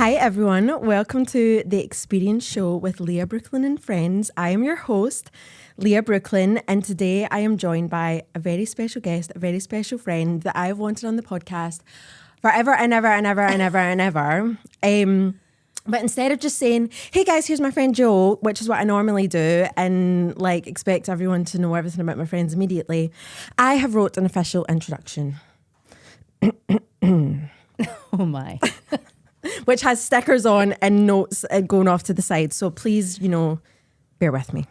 Hi everyone, welcome to The Experience Show with Leah-Brooklyn and friends. I am your host, Leah-Brooklyn, and today I am joined by a very special guest, a very special friend that I've wanted on the podcast forever and ever and ever and ever and ever. But instead of just saying, hey guys, here's my friend Jo, which is what I normally do, and like expect everyone to know everything about my friends immediately, I have wrote an official introduction. Oh my. Which has stickers on and notes going off to the side. So please, bear with me.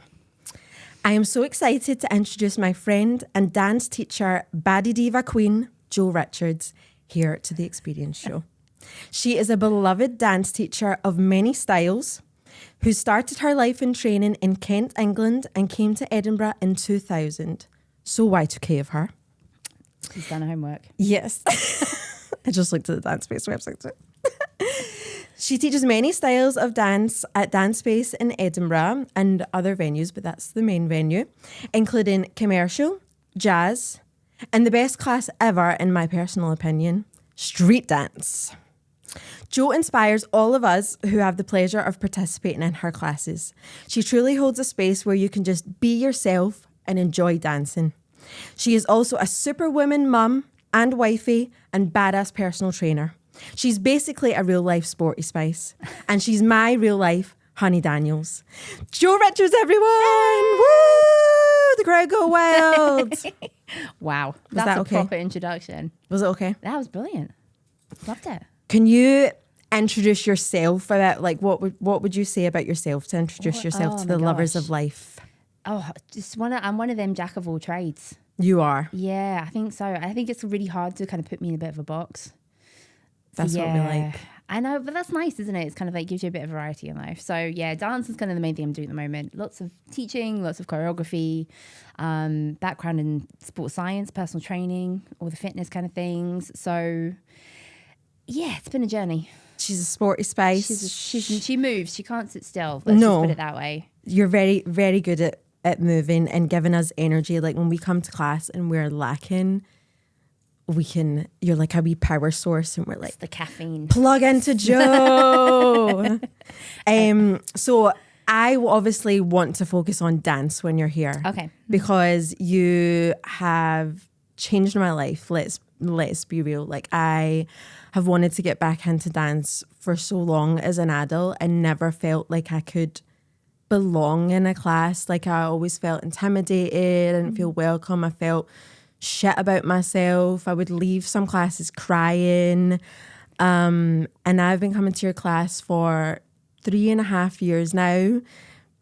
I am so excited to introduce my friend and dance teacher, Baddie Diva Queen, Jo Richards, here to The Experience Show. She is a beloved dance teacher of many styles who started her life in training in Kent, England and came to Edinburgh in 2000. So Y2K of her. She's done her homework. Yes. I just looked at the Dance Space website too. She teaches many styles of dance at Dance Space in Edinburgh and other venues, but that's the main venue, including commercial, jazz, and the best class ever, in my personal opinion, street dance. Jo inspires all of us who have the pleasure of participating in her classes. She truly holds a space where you can just be yourself and enjoy dancing. She is also a superwoman mum and wifey and badass personal trainer. She's basically a real life Sporty Spice, and she's my real life Honey Daniels. Jo Richards, everyone! Woo! The crowd go wild. Wow, Was that's that a okay? proper introduction. Was it okay? That was brilliant. Loved it. Can you introduce yourself about what would you say about yourself to introduce yourself to the lovers of life? Oh, I'm one of them jack of all trades. You are. Yeah, I think so. I think it's really hard to kind of put me in a bit of a box. That's what we like. I know, but that's nice, isn't it? It's kind of like gives you a bit of variety in life. So yeah, dance is kind of the main thing I'm doing at the moment. Lots of teaching, lots of choreography, background in sports science, personal training, all the fitness kind of things. So yeah, it's been a journey. She's a Sporty Spice. She moves. She can't sit still. Let's just put it that way. You're very, very good at moving and giving us energy. Like when we come to class and we're lacking, you're like a wee power source, and we're like, it's the caffeine. Plug into Jo. So I obviously want to focus on dance when you're here. Okay. Because you have changed my life. Let's be real. Like I have wanted to get back into dance for so long as an adult and never felt like I could belong in a class. Like I always felt intimidated, I didn't feel welcome. I felt shit about myself. I would leave some classes crying. And I've been coming to your class for 3.5 years now.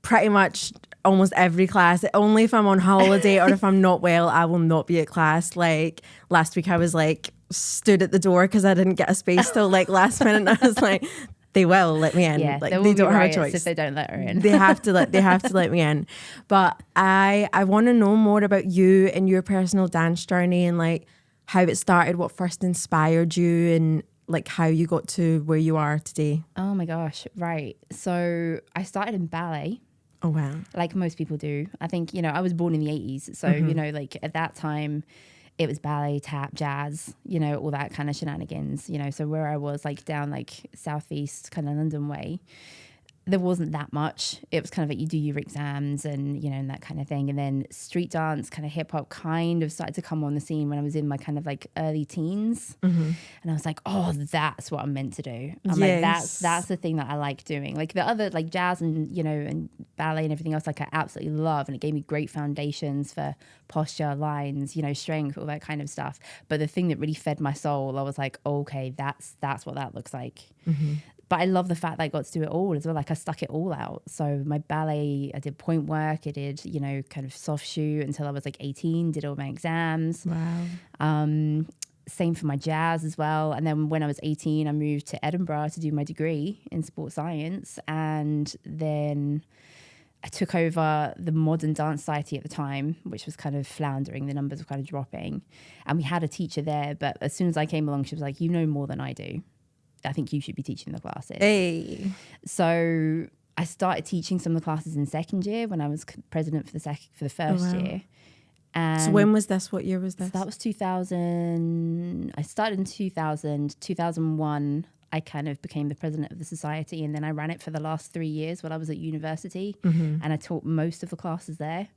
Pretty much almost every class. Only if I'm on holiday or if I'm not well, I will not be at class. Like last week I was like stood at the door because I didn't get a space till like last minute, and I was like, they will let me in. Yeah, like they don't have a choice if they don't let her in. they have to let me in. But I want to know more about you and your personal dance journey and like how it started, what first inspired you, and like how you got to where you are today. Oh my gosh, right. So I started in ballet. Oh wow. Like most people do. I think, I was born in the 80s. So, like at that time, it was ballet, tap, jazz, all that kind of shenanigans, So where I was like down like southeast kind of London way, there wasn't that much. It was kind of like you do your exams and, and that kind of thing. And then street dance, kind of hip hop kind of started to come on the scene when I was in my kind of like early teens. And I was like, oh, that's what I'm meant to do. I'm like, that's the thing that I like doing. Like the other, like jazz and, and ballet and everything else, like I absolutely love. And it gave me great foundations for posture, lines, strength, all that kind of stuff. But the thing that really fed my soul, I was like, okay, that's what that looks like. But I love the fact that I got to do it all as well. Like I stuck it all out. So my ballet, I did point work. I did, kind of soft shoe until I was like 18, did all my exams. Wow. Same for my jazz as well. And then when I was 18, I moved to Edinburgh to do my degree in sports science. And then I took over the Modern Dance Society at the time, which was kind of floundering. The numbers were kind of dropping. And we had a teacher there. But as soon as I came along, she was like, you know more than I do. I think you should be teaching the classes. Hey. So I started teaching some of the classes in second year when I was president for the first year. And so when was this? What year was this? So that was 2000. I started in 2000, 2001 I kind of became the president of the society, and then I ran it for the last 3 years while I was at university, and I taught most of the classes there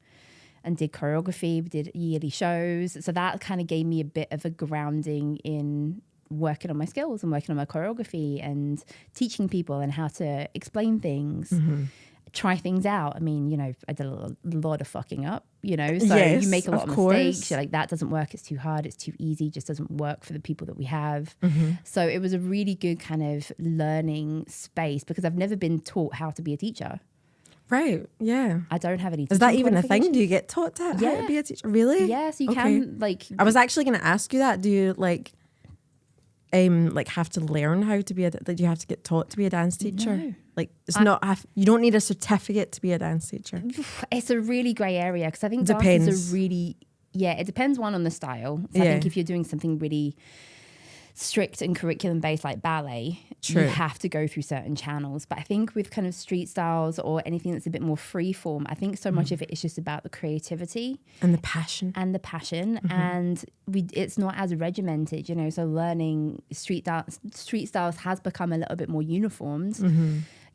and did choreography, did yearly shows. So that kind of gave me a bit of a grounding in working on my skills and working on my choreography and teaching people and how to explain things. Try things out. I mean, you know, I did a lot of fucking up, you know, so Yes, you make a lot of course. mistakes. You're like, that doesn't work. It's too hard. It's too easy. It just doesn't work for the people that we have. So it was a really good kind of learning space because I've never been taught how to be a teacher. Right. Yeah. I don't have any. Is that even a thing? qualifications. Do you get taught how Yeah. to be a teacher? Really? Yeah, so you Okay. can like. I was actually going to ask you that. Do you like have to learn how to be do you have to get taught to be a dance teacher? No. Like it's not you don't need a certificate to be a dance teacher. It's a really grey area because I think Depends. dances are really, it depends on the style. So I Yeah. think if you're doing something really strict and curriculum based like ballet, True. you have to go through certain channels. But I think with kind of street styles or anything that's a bit more free form, I think so much of it is just about the creativity And the passion. and the passion, and it's not as regimented, you know. So learning street styles has become a little bit more uniformed.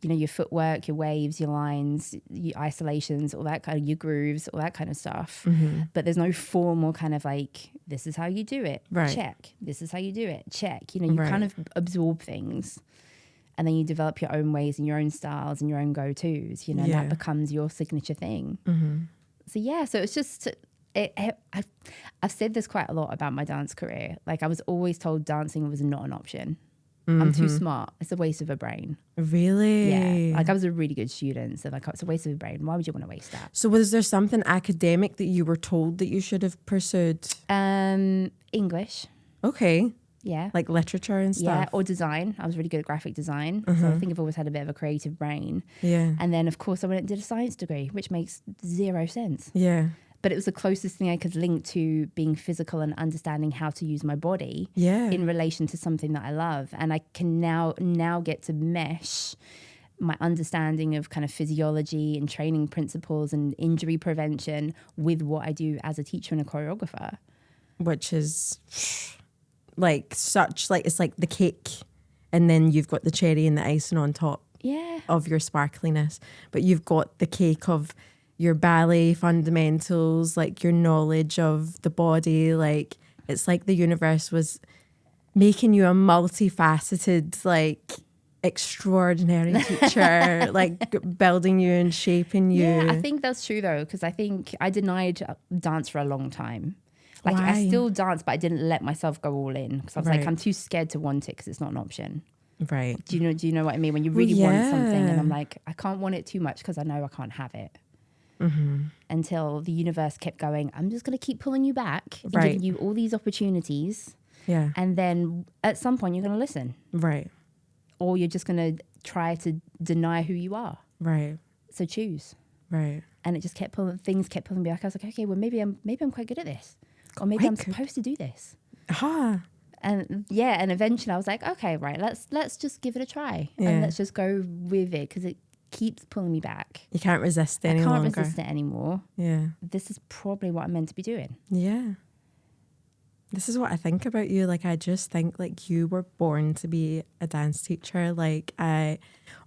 You know, your footwork, your waves, your lines, your isolations, all that kind of, your grooves, all that kind of stuff. But there's no formal kind of like, this is how you do it, Right. check. This is how you do it, check. You know, you Right. kind of absorb things, and then you develop your own ways and your own styles and your own go-tos. You know, and Yeah. that becomes your signature thing. So yeah, so it's just. I've said this quite a lot about my dance career. Like I was always told dancing was not an option. I'm too smart. It's a waste of a brain. Really? Yeah. Like I was a really good student. So like it's a waste of a brain. Why would you want to waste that? So was there something academic that you were told that you should have pursued? English. Okay. Yeah. Like literature and Yeah. stuff. Or design. I was really good at graphic design. So I think I've always had a bit of a creative brain. Yeah. And then of course I went and did a science degree, which makes zero sense. Yeah. But it was the closest thing I could link to being physical and understanding how to use my body Yeah. in relation to something that I love. And I can now get to mesh my understanding of kind of physiology and training principles and injury prevention with what I do as a teacher and a choreographer. Which is like it's like the cake and then you've got the cherry and the icing on top Yeah. of your sparkliness. But you've got the cake of your ballet fundamentals, like your knowledge of the body. Like it's like the universe was making you a multifaceted, like extraordinary teacher, like building you and shaping you. Yeah, I think that's true though, because I think I denied dance for a long time. Like I Why? still dance, but I didn't let myself go all in because I was like, Right. I'm too scared to want it because it's not an option. Right. Do you know what I mean? When you really want something, and yeah. I'm like, I can't want it too much because I know I can't have it. Until the universe kept going, I'm just going to keep pulling you back and Right. giving you all these opportunities, Yeah. and then at some point you're going to listen, Right. or you're just going to try to deny who you are. Right. So choose. Right. And it just kept pulling me back. I was like, okay, well maybe I'm quite good at this, or maybe I'm supposed to do this. Ah. And yeah, and eventually I was like, okay, right, let's just give it a try, Yeah. and let's just go with it because it keeps pulling me back. You can't resist any I can't longer. resist it anymore. Yeah. This is probably what I'm meant to be doing. Yeah. This is what I think about you. Like, I just think like you were born to be a dance teacher. Like,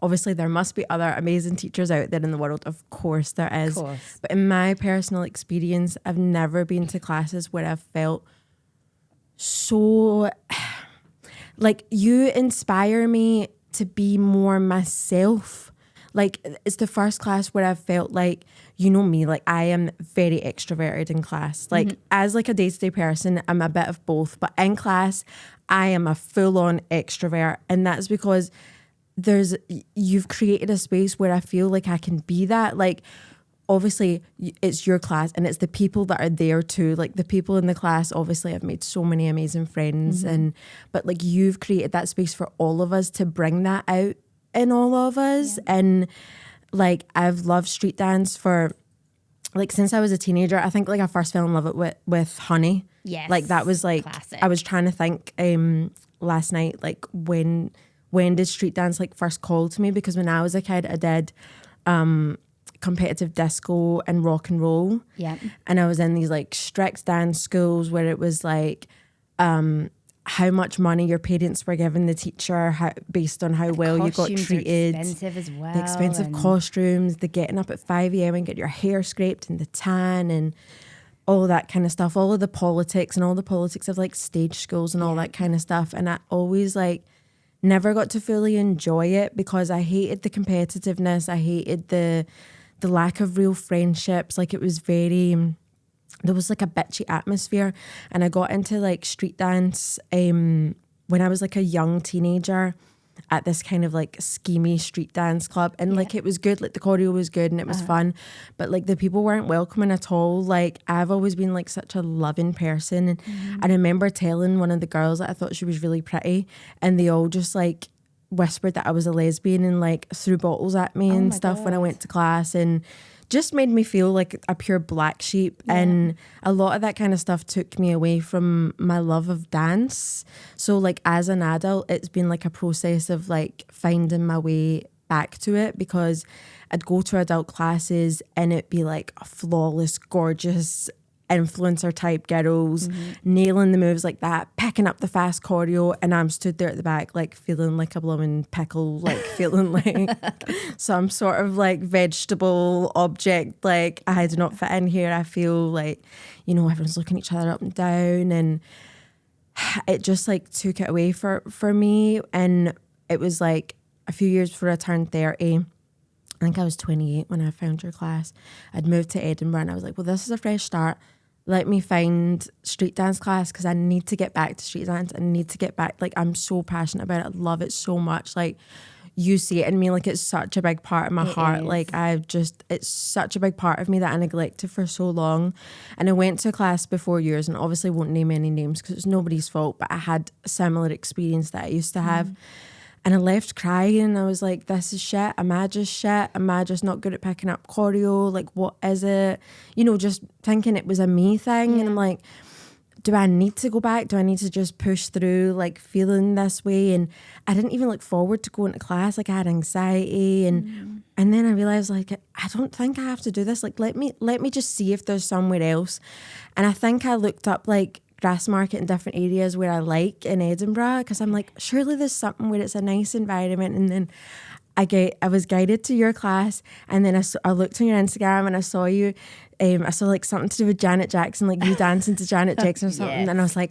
obviously there must be other amazing teachers out there in the world. Of course there is. Of course. But in my personal experience, I've never been to classes where I've felt so like you inspire me to be more myself. Like it's the first class where I felt like, you know me, like I am very extroverted in class. Like as like a day-to-day person, I'm a bit of both. But in class, I am a full-on extrovert. And that's because you've created a space where I feel like I can be that. Like obviously it's your class and it's the people that are there too. Like the people in the class, obviously I've made so many amazing friends but like you've created that space for all of us to bring that out in all of us. And like I've loved street dance for like since I was a teenager. I think like I first fell in love with Honey. Yes. Like that was like Classic. I was trying to think last night like when did street dance like first call to me, because when I was a kid I did competitive disco and rock and roll. Yeah. And I was in these like strict dance schools where it was like how much money your parents were giving the teacher, based on how well you got treated. Expensive as well. The expensive costumes, the getting up at 5 a.m. and get your hair scraped and the tan and all that kind of stuff, all of the politics and all the politics of like stage schools and all that kind of stuff. And I always like never got to fully enjoy it because I hated the competitiveness. I hated the lack of real friendships. Like it was very, there was like a bitchy atmosphere. And I got into like street dance when I was like a young teenager at this kind of like schemy street dance club, and like it was good, like the choreo was good and it was fun, but like the people weren't welcoming at all. Like I've always been like such a loving person, and I remember telling one of the girls that I thought she was really pretty, and they all just like whispered that I was a lesbian and like threw bottles at me and stuff when I went to class, and just made me feel like a pure black sheep. And a lot of that kind of stuff took me away from my love of dance. So like as an adult, it's been like a process of like finding my way back to it, because I'd go to adult classes and it'd be like flawless, gorgeous influencer type girls nailing the moves like that, picking up the fast choreo, and I'm stood there at the back like feeling like a blooming pickle, like feeling like some sort of like vegetable object, like I do not fit in here. I feel like, you know, everyone's looking at each other up and down, and it just like took it away for me. And it was like a few years before I turned 30, I think I was 28 when I found your class. I'd moved to Edinburgh and I was like, well, this is a fresh start. Let me find street dance class, because I need to get back to street dance. I need to get back. Like, I'm so passionate about it. I love it so much. Like, you see it in me. Like, it's such a big part of my heart. Like, it's such a big part of me that I neglected for so long. And I went to class before yours, and obviously won't name any names because it's nobody's fault, but I had a similar experience that I used to have. And I left crying. I was like, this is shit. Am I just shit? Am I just not good at picking up choreo? Like, what is it? You know, just thinking it was a me thing. And I'm like, do I need to go back? Do I need to just push through, like, feeling this way? And I didn't even look forward to going to class. Like, I had anxiety. And then I realized, like, I don't think I have to do this. Like, let me just see if there's somewhere else. And I think I looked up, like, Grassmarket in different areas where I like in Edinburgh, because I'm like, surely there's something where it's a nice environment. And then I was guided to your class, and then I looked on your Instagram and I saw you. I saw like something to do with Janet Jackson, like you dancing to Janet Jackson or something, and I was like,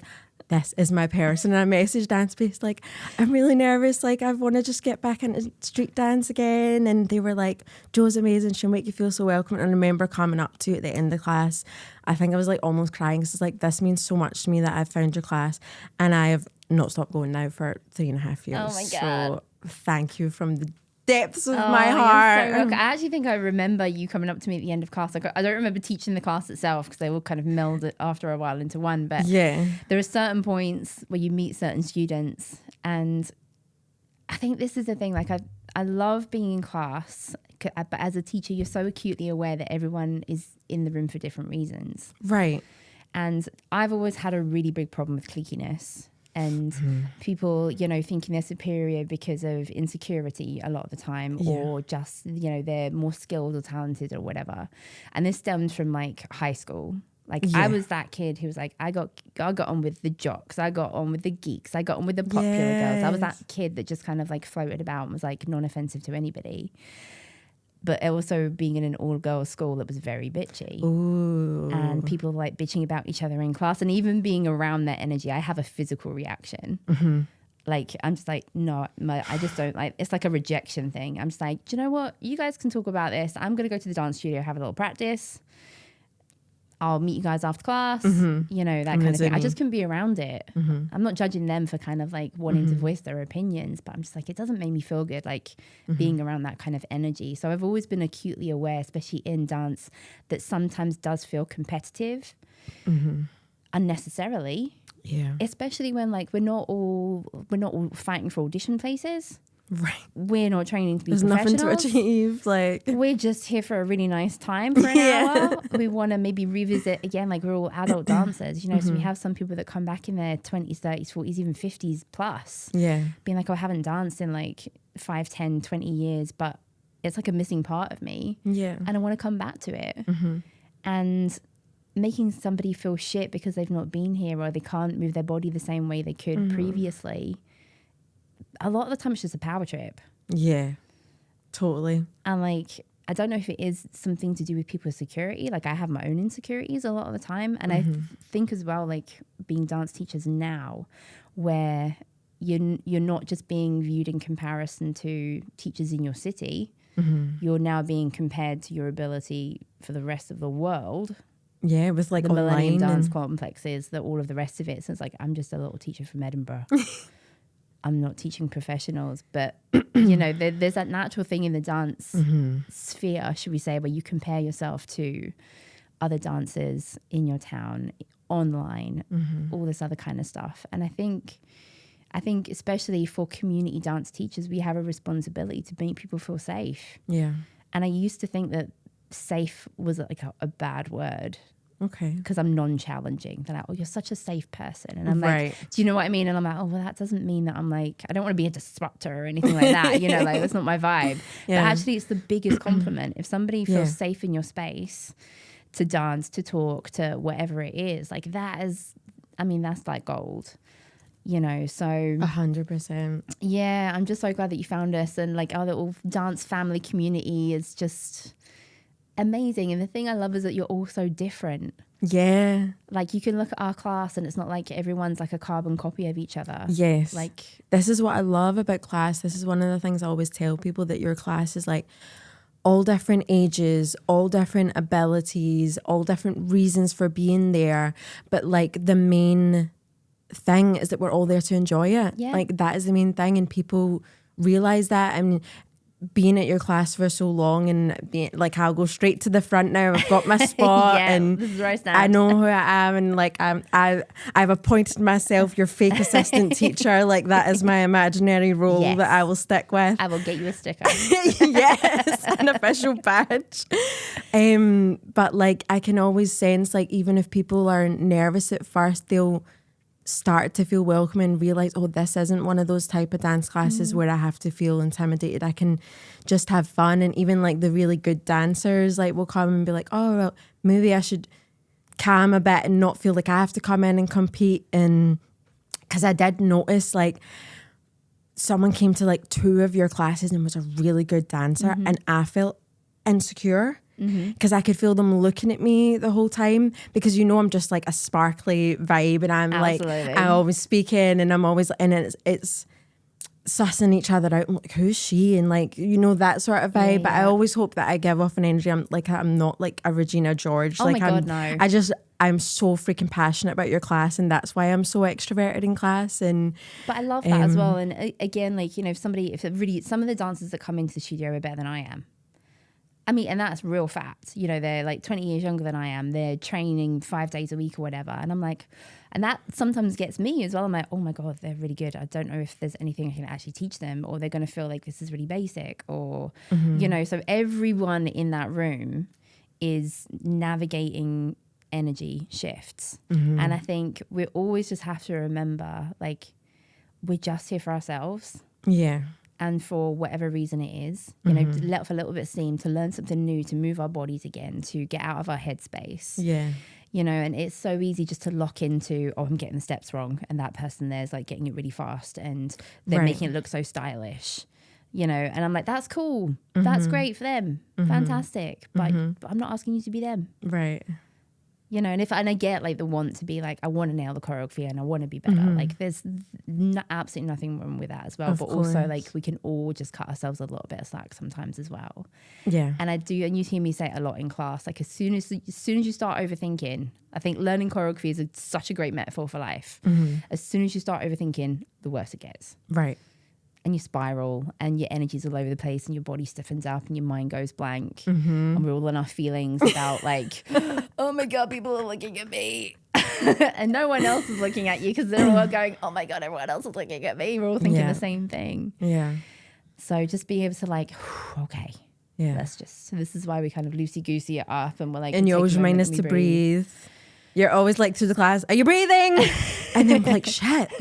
this is my person. And I messaged Dance Space like, I'm really nervous, like I want to just get back into street dance again. And they were like, Jo's amazing, she'll make you feel so welcome. And I remember coming up to you at the end of the class, I think I was like almost crying, because it's like, this means so much to me that I've found your class, and I have not stopped going now for 3.5 years. Oh my God. So thank you from the depths of my heart. So I actually think I remember you coming up to me at the end of class. Like, I don't remember teaching the class itself, because they all kind of meld it after a while into one. But there are certain points where you meet certain students, and I think this is the thing. Like, I love being in class, but as a teacher, you're so acutely aware that everyone is in the room for different reasons. Right. And I've always had a really big problem with cliquiness. And people, you know, thinking they're superior because of insecurity a lot of the time, or just, you know, they're more skilled or talented or whatever. And this stems from like high school. Like I was that kid who was like, I got on with the jocks, I got on with the geeks, I got on with the popular girls. I was that kid that just kind of like floated about and was like non-offensive to anybody. But also being in an all-girls school that was very bitchy. Ooh. And people like bitching about each other in class, and even being around that energy, I have a physical reaction. Like, I'm just like, no, I just don't like, it's like a rejection thing. I'm just like, do you know what? You guys can talk about this. I'm going to go to the dance studio, have a little practice. I'll meet you guys after class, you know, that kind of thing. I just can be around it. I'm not judging them for kind of like wanting to voice their opinions, but I'm just like, it doesn't make me feel good, like being around that kind of energy. So I've always been acutely aware, especially in dance, that sometimes does feel competitive unnecessarily. Yeah. Especially when like we're not all fighting for audition places. Right. We're not training to be professionals. There's nothing to achieve. Like, we're just here for a really nice time for an hour. We want to maybe revisit again, like we're all adult dancers, you know, so we have some people that come back in their 20s, 30s, 40s, even 50s plus. Yeah. Being like, oh, I haven't danced in like 5, 10, 20 years, but it's like a missing part of me. Yeah. And I want to come back to it. And making somebody feel shit because they've not been here or they can't move their body the same way they could previously, a lot of the time it's just a power trip. Yeah, totally. And like, I don't know if it is something to do with people's security. Like I have my own insecurities a lot of the time. And I think as well, like being dance teachers now, where you're not just being viewed in comparison to teachers in your city, you're now being compared to your ability for the rest of the world. Yeah, with like the Millennium online Dance complexes, that all of the rest of it. So it's like, I'm just a little teacher from Edinburgh. I'm not teaching professionals, but you know, there's that natural thing in the dance sphere, should we say, where you compare yourself to other dancers in your town, online, all this other kind of stuff. And I think especially for community dance teachers, we have a responsibility to make people feel safe. Yeah. And I used to think that safe was like a bad word. Okay. Because I'm non-challenging. They're like, oh, you're such a safe person. And I'm like, do you know what I mean? And I'm like, oh, well, that doesn't mean that I'm like, I don't want to be a disruptor or anything like that. You know, like that's not my vibe. Yeah. But actually it's the biggest compliment. If somebody feels safe in your space to dance, to talk, to whatever it is, like that is, I mean, that's like gold. You know, so 100%. Yeah, I'm just so glad that you found us, and like our little dance family community is just amazing. And the thing I love is that you're all so different. Yeah. Like you can look at our class and it's not like everyone's like a carbon copy of each other. Yes. Like this is what I love about class. This is one of the things I always tell people, that your class is like all different ages, all different abilities, all different reasons for being there. But like the main thing is that we're all there to enjoy it. Yeah. Like that is the main thing, and people realize that. I mean, being at your class for so long, and being, like I'll go straight to the front now. I've got my spot, and this is where I stand. I know who I am, and like I've appointed myself your fake assistant teacher. Like that is my imaginary role that I will stick with. I will get you a sticker. Yes, an official badge. But like I can always sense, like even if people are nervous at first, they'll start to feel welcome and realize, oh, this isn't one of those type of dance classes where I have to feel intimidated. I can just have fun. And even like the really good dancers like will come and be like, oh, well, maybe I should calm a bit and not feel like I have to come in and compete. And because I did notice like someone came to like 2 of your classes and was a really good dancer, and I felt insecure. Because I could feel them looking at me the whole time, because you know I'm just like a sparkly vibe, and I'm like I'm always speaking, and I'm always, and it's sussing each other out. I'm like, who's she? And like, you know, that sort of vibe. But I always hope that I give off an energy. I'm not like a Regina George. Oh like my God, no. I'm so freaking passionate about your class, and that's why I'm so extroverted in class. And but I love that as well. And again, like, you know, some of the dancers that come into the studio are better than I am. I mean, and that's real fact. You know, they're like 20 years younger than I am. They're training 5 days a week or whatever. And I'm like, and that sometimes gets me as well. I'm like, oh my God, they're really good. I don't know if there's anything I can actually teach them, or they're going to feel like this is really basic, or, you know, so everyone in that room is navigating energy shifts. And I think we always just have to remember, like, we're just here for ourselves. Yeah. And for whatever reason it is, you know, to let off a little bit of steam, to learn something new, to move our bodies again, to get out of our headspace. Yeah. You know, and it's so easy just to lock into, oh, I'm getting the steps wrong, and that person there's like getting it really fast, and they're making it look so stylish, you know. And I'm like, that's cool. That's great for them. Fantastic. But I'm not asking you to be them. Right. You know, and I get like the want to be like, I want to nail the choreography and I want to be better. Like there's absolutely nothing wrong with that as well. But also like we can all just cut ourselves a little bit of slack sometimes as well. Yeah. And and you hear me say it a lot in class, like as soon as you start overthinking, I think learning choreography is such a great metaphor for life. As soon as you start overthinking, the worse it gets. Right. And you spiral, and your energy's all over the place, and your body stiffens up, and your mind goes blank, and we're all in our feelings about like, oh my God, people are looking at me, and no one else is looking at you, because they're all going, oh my God, everyone else is looking at me. We're all thinking the same thing. Yeah. So just be able to like, okay, this is why we kind of loosey-goosey it up, and we're like, and you always remind us to breathe. You're always like through the class, are you breathing? And then like, shit.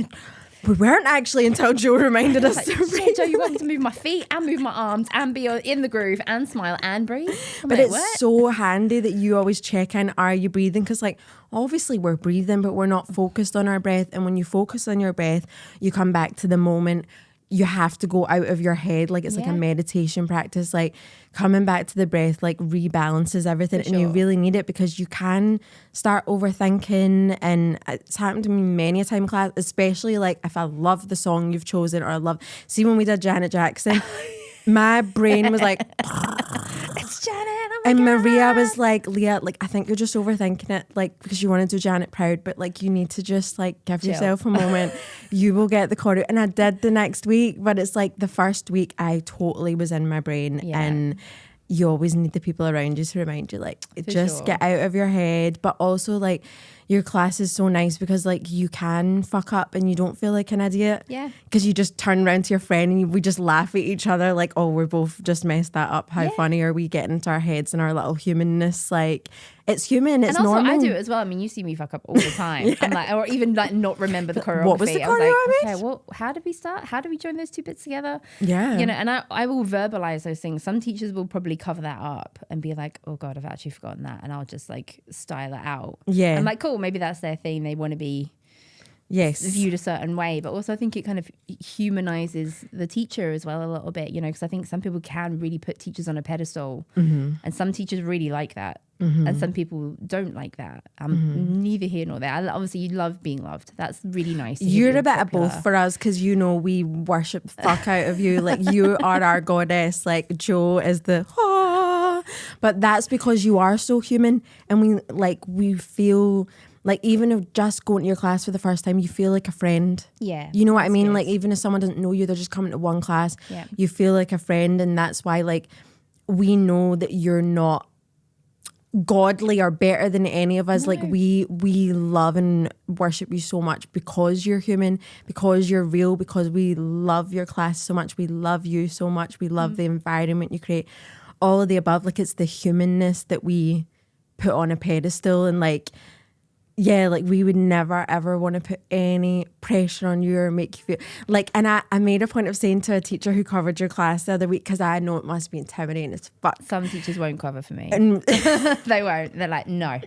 We weren't actually until Joe reminded us to breathe. Shit, Joe, you want me to move my feet and move my arms and be in the groove and smile and breathe? But it's so handy that you always check in, are you breathing? Because like obviously we're breathing, but we're not focused on our breath. And when you focus on your breath, you come back to the moment. You have to go out of your head, like it's like a meditation practice, like coming back to the breath like rebalances everything. And you really need it, because you can start overthinking, and it's happened to me many a time in class, especially like if I love the song you've chosen, or I love, see when we did Janet Jackson, my brain was like it's Janet, and Maria was like, Leah, like I think you're just overthinking it, like because you want to do Janet proud, but like you need to just like give yourself a moment. You will get the chord out. And I did the next week, but it's like the first week I totally was in my brain, and you always need the people around you to remind you, like get out of your head. But also like your class is so nice because like you can fuck up and you don't feel like an idiot. Yeah. Because you just turn around to your friend and we just laugh at each other like, oh, we're both just messed that up. How funny are we getting into our heads and our little humanness? Like it's human, it's and also normal. I do it as well. I mean, you see me fuck up all the time. I'm like, or even like not remember the choreography. What was the choreography? I was like, okay, well, how did we start? How do we join those two bits together? Yeah. You know, and I will verbalize those things. Some teachers will probably cover that up and be like, oh God, I've actually forgotten that. And I'll just like style it out. Yeah. I'm like, cool, maybe that's their thing. They want to be viewed a certain way, but also I think it kind of humanizes the teacher as well a little bit, you know, because I think some people can really put teachers on a pedestal, and some teachers really like that, and some people don't like that. Neither here nor there. Obviously you love being loved. That's really nice. You're a bit of both for us, because you know we worship the fuck out of you. Like you are our goddess. Like Joe is the but that's because you are so human, and we feel like, even if just going to your class for the first time, you feel like a friend. Yeah. You know what I mean? Good. Like, even if someone doesn't know you, they're just coming to one class. Yeah. You feel like a friend. And that's why, like, we know that you're not godly or better than any of us. No. Like, we love and worship you so much because you're human, because you're real, because we love your class so much. We love you so much. We love the environment you create. All of the above. Like, it's the humanness that we put on a pedestal, and like, yeah, like we would never ever want to put any pressure on you or make you feel like, and I made a point of saying to a teacher who covered your class the other week, because I know it must be intimidating as fuck. Some teachers won't cover for me. And they won't. They're like, no,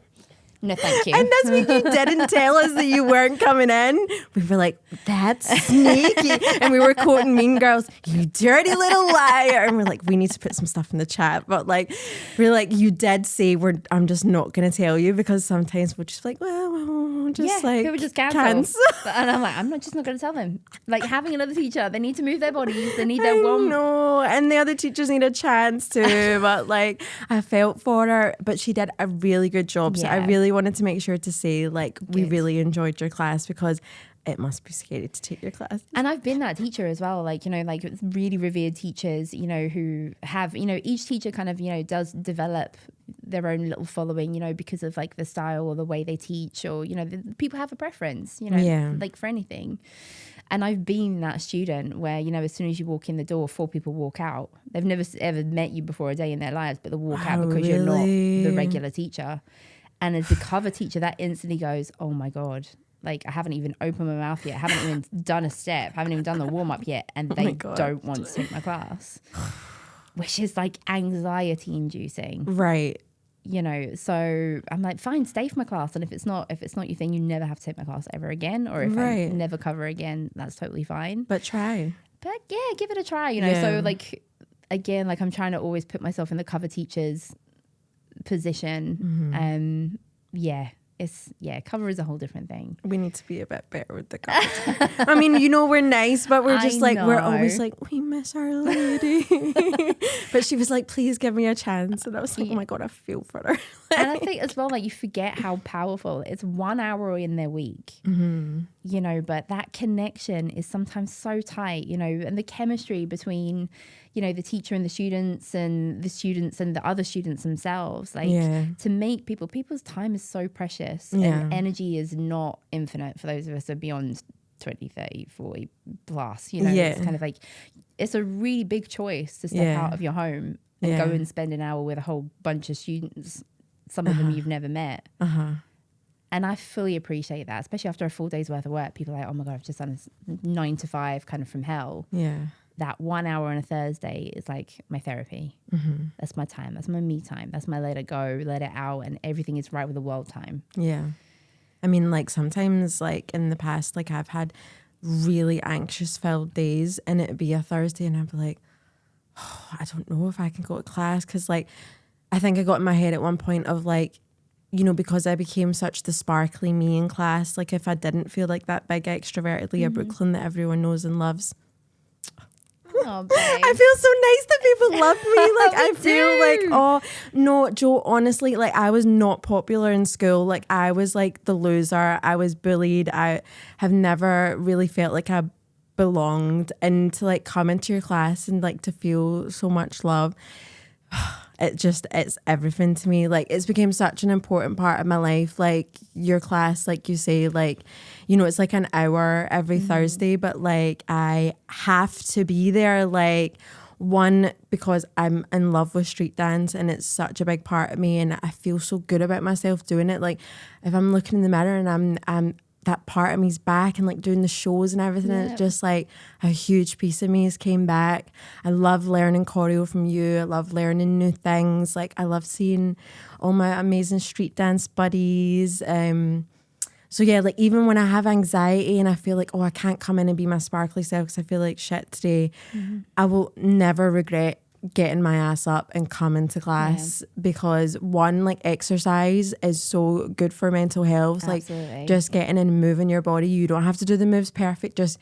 thank you. And this week you didn't tell us that you weren't coming in. We were like, that's sneaky. And we were quoting Mean Girls, you dirty little liar. And we're like, we need to put some stuff in the chat. But like, we're like, you did say I'm just not going to tell you, because sometimes we're just like, well, just like, people just cancel. And I'm like, I'm not going to tell them. Like, having another teacher, they need to move their bodies. They need their one. No, and the other teachers need a chance too. But like, I felt for her, but she did a really good job. So I really wanted to make sure to say, like, we really enjoyed your class, because it must be scary to take your class. And I've been that teacher as well, like, you know, like really revered teachers, you know, who have, you know, each teacher kind of, you know, does develop their own little following, you know, because of like the style or the way they teach, or, you know, people have a preference, you know, like for anything. And I've been that student where, you know, as soon as you walk in the door, 4 people walk out. They've never ever met you before a day in their lives, but they'll walk out because you're not the regular teacher. And as the cover teacher, that instantly goes, oh my God, like I haven't even opened my mouth yet. I haven't even done a step. I haven't even done the warm up yet. And they don't want to take my class, which is like anxiety inducing. Right. You know, so I'm like, fine, stay for my class. And if it's not your thing, you never have to take my class ever again. Or if I never cover again, that's totally fine. But try. But yeah, give it a try, you know. So like, again, like I'm trying to always put myself in the cover teacher's position. Cover is a whole different thing. We need to be a bit better with the cover. I mean, you know, we're nice, but we're just we're always like, we miss our lady. But she was like, please give me a chance. And I was like, oh my God, I feel for her. And I think as well, like, you forget how powerful it's 1 hour in their week, you know, but that connection is sometimes so tight, you know, and the chemistry between, you know, the teacher and the students and the other students themselves, like to make people's time is so precious and energy is not infinite for those of us who are beyond 20, 30, 40 plus, you know, it's kind of like, it's a really big choice to step out of your home and go and spend an hour with a whole bunch of students, some of them you've never met. And I fully appreciate that, especially after a full day's worth of work. People are like, oh my God, I've just done this 9 to 5 kind of from hell. Yeah. That 1 hour on a Thursday is like my therapy. That's my time. That's my me time. That's my let it go, let it out, and everything is right with the world time. Yeah. I mean, like sometimes like in the past, like I've had really anxious filled days and it'd be a Thursday and I'd be like, oh, I don't know if I can go to class. Cause like, I think I got in my head at one point of like, you know, because I became such the sparkly me in class, like if I didn't feel like that big extroverted Leah-Brooklyn that everyone knows and loves, Oh, babe. I feel so nice that people love me. Like I feel like, oh no, Joe, honestly, like I was not popular in school. Like I was like the loser. I was bullied. I have never really felt like I belonged, and to like come into your class and like to feel so much love, it's everything to me. Like it's become such an important part of my life. Like your class, like you say, like, you know, it's like an hour every Thursday, but like I have to be there. Like one, because I'm in love with street dance and it's such a big part of me and I feel so good about myself doing it. Like if I'm looking in the mirror and I'm that part of me's back and like doing the shows and everything, and it's just like a huge piece of me has came back. I love learning choreo from you. I love learning new things. Like I love seeing all my amazing street dance buddies. So yeah, like even when I have anxiety and I feel like, oh, I can't come in and be my sparkly self because I feel like shit today, I will never regret getting my ass up and coming to class because one, like exercise is so good for mental health. Absolutely. Like just getting in and moving your body. You don't have to do the moves perfect. Just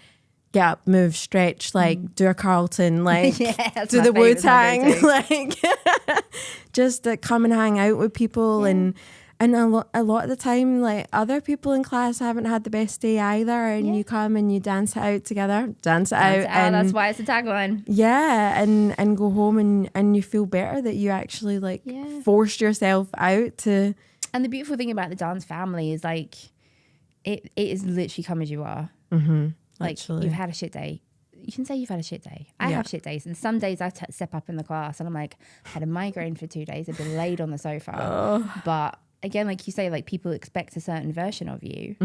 get up, move, stretch, like do a Carlton, like do the Wu-Tang, like just to come and hang out with people and a lot of the time, like other people in class haven't had the best day either, and you come and you dance it out together, dance it out, and that's why it's a tagline. Yeah, and go home and you feel better that you actually like forced yourself out to. And the beautiful thing about the dance family is like it is literally come as you are. Like you've had a shit day. You can say you've had a shit day. I have shit days. And some days I step up in the class and I'm like, I had a migraine for 2 days. I've been laid on the sofa. But again, like you say, like people expect a certain version of you,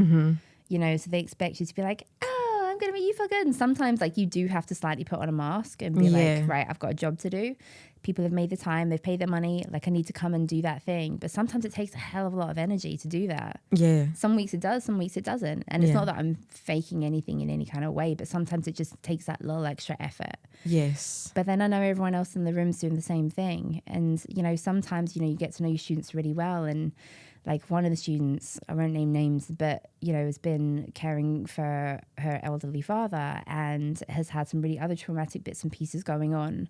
you know, so they expect you to be like, oh, I'm going to make you feel good. And sometimes like you do have to slightly put on a mask and be like, right, I've got a job to do. People have made the time, they've paid their money. Like I need to come and do that thing. But sometimes it takes a hell of a lot of energy to do that. Yeah. Some weeks it does, some weeks it doesn't. And it's not that I'm faking anything in any kind of way, but sometimes it just takes that little extra effort. Yes. But then I know everyone else in the room's doing the same thing. And, you know, sometimes, you know, you get to know your students really well. And like one of the students, I won't name names, but, you know, has been caring for her elderly father and has had some really other traumatic bits and pieces going on.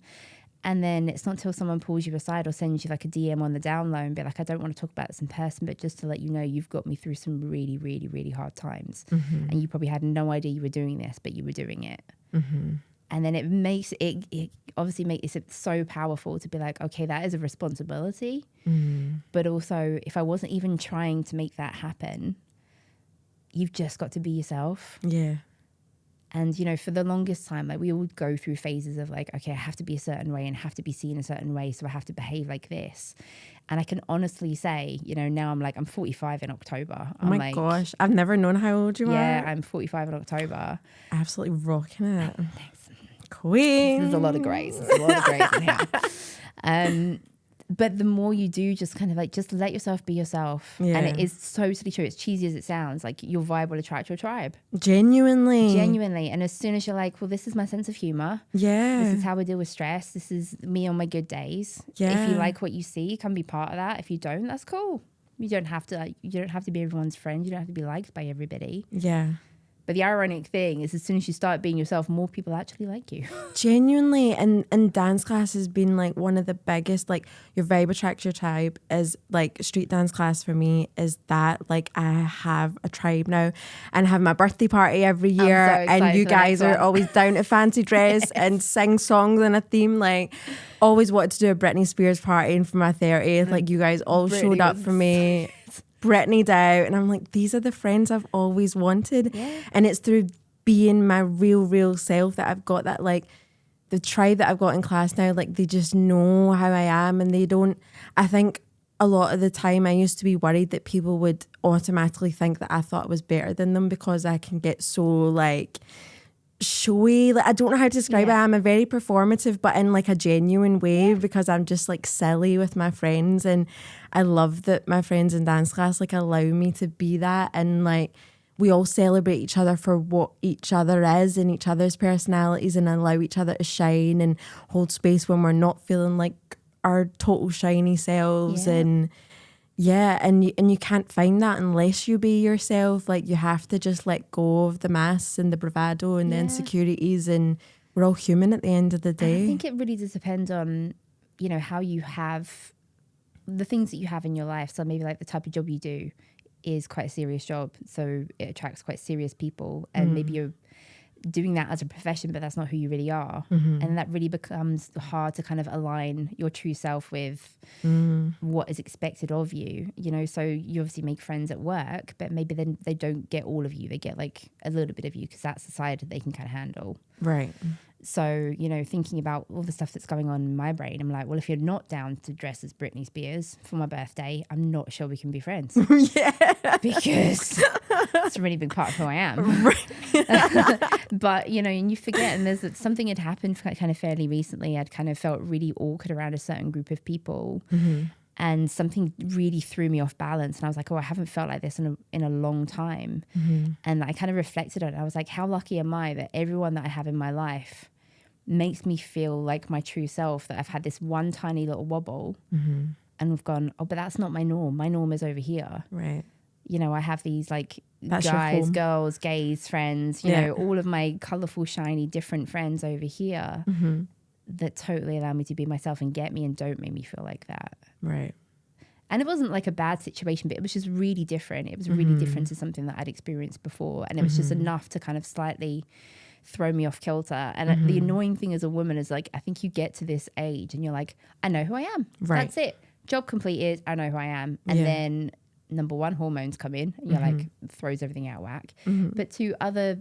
And then it's not until someone pulls you aside or sends you like a DM on the down low and be like, I don't want to talk about this in person, but just to let you know, you've got me through some really, really, really hard times. And you probably had no idea you were doing this, but you were doing it. And then it makes it obviously makes it so powerful to be like, okay, that is a responsibility. But also if I wasn't even trying to make that happen, you've just got to be yourself. Yeah. And, you know, for the longest time, like we all go through phases of like, okay, I have to be a certain way and have to be seen a certain way. So I have to behave like this. And I can honestly say, you know, now I'm 45 in October. Oh my gosh. I've never known how old you are. Yeah, I'm 45 in October. Absolutely rocking it. Thanks. Queen. There's a lot of grace. There's a lot of grace in here. But the more you do, just kind of like, just let yourself be yourself. Yeah. And it is totally true. It's cheesy as it sounds. Like your vibe will attract your tribe. Genuinely. And as soon as you're like, well, this is my sense of humor. Yeah. This is how I deal with stress. This is me on my good days. Yeah. If you like what you see, you can be part of that. If you don't, that's cool. You don't have to be everyone's friend. You don't have to be liked by everybody. Yeah. But the ironic thing is as soon as you start being yourself, more people actually like you. Genuinely. And dance class has been like one of the biggest, like your vibe attracts your tribe is like street dance class for me is that like I have a tribe now and have my birthday party every year. And you guys are always down to fancy dress and sing songs in a theme. Like always wanted to do a Britney Spears party and for my 30th, like you guys all showed up for me. Brittany'd out and I'm like, these are the friends I've always wanted. Yeah. And it's through being my real self that I've got that like the tribe that I've got in class now, like they just know how I am and they don't, I think a lot of the time I used to be worried that people would automatically think that I thought I was better than them because I can get so like showy. Like, I don't know how to describe it. I'm a very performative, but in like a genuine way, because I'm just like silly with my friends, and I love that my friends in dance class like allow me to be that, and like we all celebrate each other for what each other is and each other's personalities, and allow each other to shine and hold space when we're not feeling like our total shiny selves. And you can't find that unless you be yourself. Like, you have to just let go of the masks and the bravado and the insecurities, and we're all human at the end of the day. I think it really does depend on, you know, how you have the things that you have in your life. So maybe like the type of job you do is quite a serious job, so it attracts quite serious people, and maybe you're doing that as a profession, but that's not who you really are. And that really becomes hard to kind of align your true self with what is expected of you, you know. So you obviously make friends at work, but maybe then they don't get all of you, they get like a little bit of you, because that's the side that they can kind of handle. Right. So, you know, thinking about all the stuff that's going on in my brain, I'm like, well, if you're not down to dress as Britney Spears for my birthday, I'm not sure we can be friends. Because it's a really big part of who I am. But, you know, and you forget, and there's something had happened kind of fairly recently. I'd kind of felt really awkward around a certain group of people. And something really threw me off balance. And I was like, oh, I haven't felt like this in a long time. And I kind of reflected on it. I was like, how lucky am I that everyone that I have in my life makes me feel like my true self, that I've had this one tiny little wobble and we've gone, oh, but that's not my norm. My norm is over here. Right. You know, I have these like That's guys, girls, gays, friends, you know, all of my colorful, shiny, different friends over here that totally allow me to be myself and get me and don't make me feel like that. Right. And it wasn't like a bad situation, but it was just really different. It was really different to something that I'd experienced before. And it was just enough to kind of slightly throw me off kilter. And the annoying thing as a woman is like, I think you get to this age and you're like, I know who I am. Right. That's it. Job completed. I know who I am. And then number one, hormones come in and you're like, throws everything out of whack. But two, other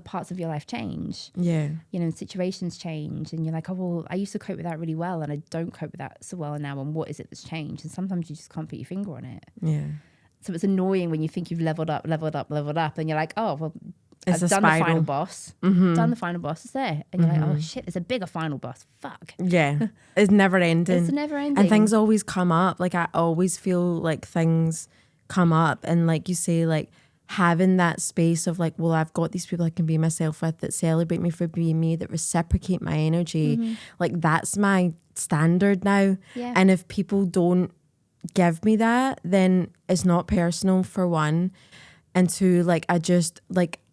parts of your life change. Yeah. You know, situations change and you're like, oh, well, I used to cope with that really well and I don't cope with that so well now. And what is it that's changed? And sometimes you just can't put your finger on it. Yeah. So it's annoying when you think you've leveled up and you're like, oh, well, I've done the final boss. Done the final boss. It's there. And you're like, oh, shit, there's a bigger final boss. Fuck. Yeah. It's never ending. It's never ending. And things always come up. Like, I always feel like things come up. And like you say, like, having that space of like, well, I've got these people I can be myself with that celebrate me for being me, that reciprocate my energy. Like, that's my standard now. Yeah. And if people don't give me that, then it's not personal, for one. And two, like,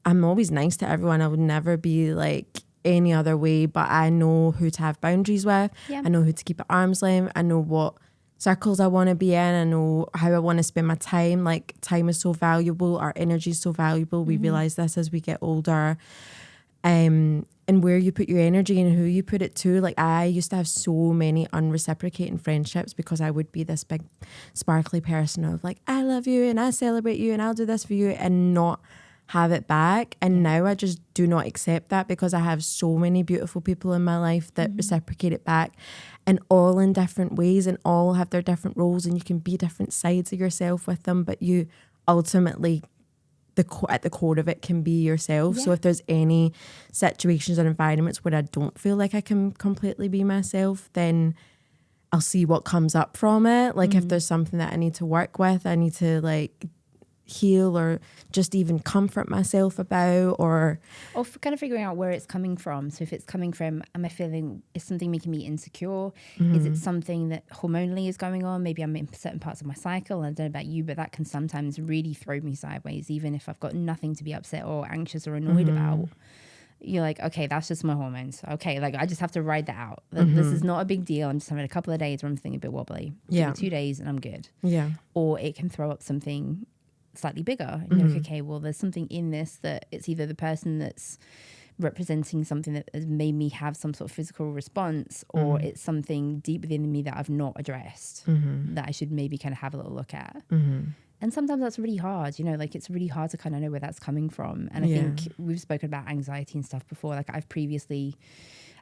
I'm always nice to everyone. I would never be like any other way, but I know who to have boundaries with. Yeah. I know who to keep at arm's length. I know what circles I want to be in. I know how I want to spend my time. Like, time is so valuable. Our energy is so valuable. We realize this as we get older. And where you put your energy and who you put it to. Like, I used to have so many unreciprocating friendships because I would be this big sparkly person of like, I love you and I celebrate you and I'll do this for you, and not have it back. And now I just do not accept that, because I have so many beautiful people in my life that reciprocate it back, and all in different ways, and all have their different roles, and you can be different sides of yourself with them, but you ultimately, at the core of it, can be yourself. So if there's any situations or environments where I don't feel like I can completely be myself, then I'll see what comes up from it. Like, if there's something that I need to work with, I need to like heal or just even comfort myself about, or for kind of figuring out where it's coming from. So if it's coming from, am I feeling, is something making me insecure? Is it something that hormonally is going on? Maybe I'm in certain parts of my cycle. I don't know about you, but that can sometimes really throw me sideways, even if I've got nothing to be upset or anxious or annoyed about. You're like, okay, that's just my hormones. Okay, like, I just have to ride that out. This is not a big deal. I'm just having a couple of days where I'm feeling a bit wobbly. Yeah. 2 days and I'm good. Yeah. Or it can throw up something slightly bigger, and you're like, okay, well, there's something in this that it's either the person that's representing something that has made me have some sort of physical response, or it's something deep within me that I've not addressed that I should maybe kind of have a little look at. And sometimes that's really hard, you know, like, it's really hard to kind of know where that's coming from. And I think we've spoken about anxiety and stuff before. Like, I've previously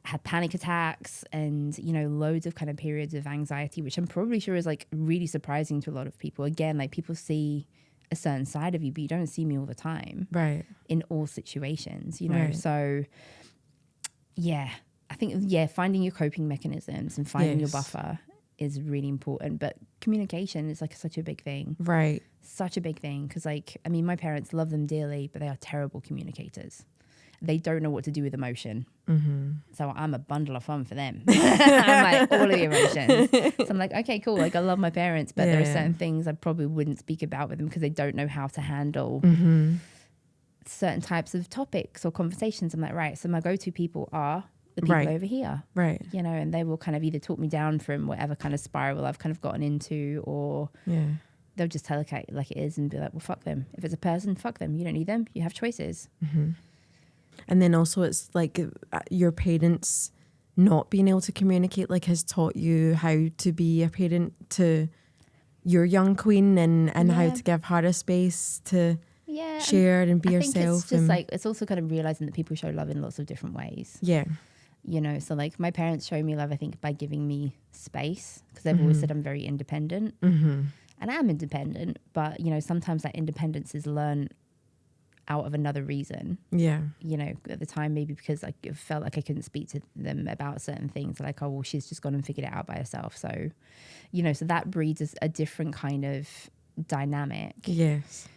had panic attacks and, you know, loads of kind of periods of anxiety, which I'm probably sure is like really surprising to a lot of people. Again, like people see a certain side of you, but you don't see me all the time. Right. In all situations, you know. Right. So yeah, I think, yeah, finding your coping mechanisms and finding your buffer is really important. But communication is like such a big thing. Right. Such a big thing. Because like, I mean, my parents love them dearly, but they are terrible communicators. They don't know what to do with emotion. Mm-hmm. So I'm a bundle of fun for them. I'm like all of the emotions. So I'm like, okay, cool. Like I love my parents, but there are certain things I probably wouldn't speak about with them because they don't know how to handle certain types of topics or conversations. I'm like, right. So my go-to people are the people over here. Right. You know, and they will kind of either talk me down from whatever kind of spiral I've kind of gotten into, or they'll just tell it like it is and be like, well, fuck them. If it's a person, fuck them. You don't need them. You have choices. Mm-hmm. And then also it's like your parents not being able to communicate like has taught you how to be a parent to your young queen and how to give her a space to share and be yourself. I think it's just like, it's also kind of realizing that people show love in lots of different ways. Yeah. You know, so like my parents show me love, I think, by giving me space, because they've always said I'm very independent. Mm-hmm. And I am independent, but, you know, sometimes that independence is learned out of another reason. Yeah. You know, at the time, maybe because I felt like I couldn't speak to them about certain things. Like, oh, well, she's just gone and figured it out by herself. So, you know, so that breeds a different kind of dynamic. Yes.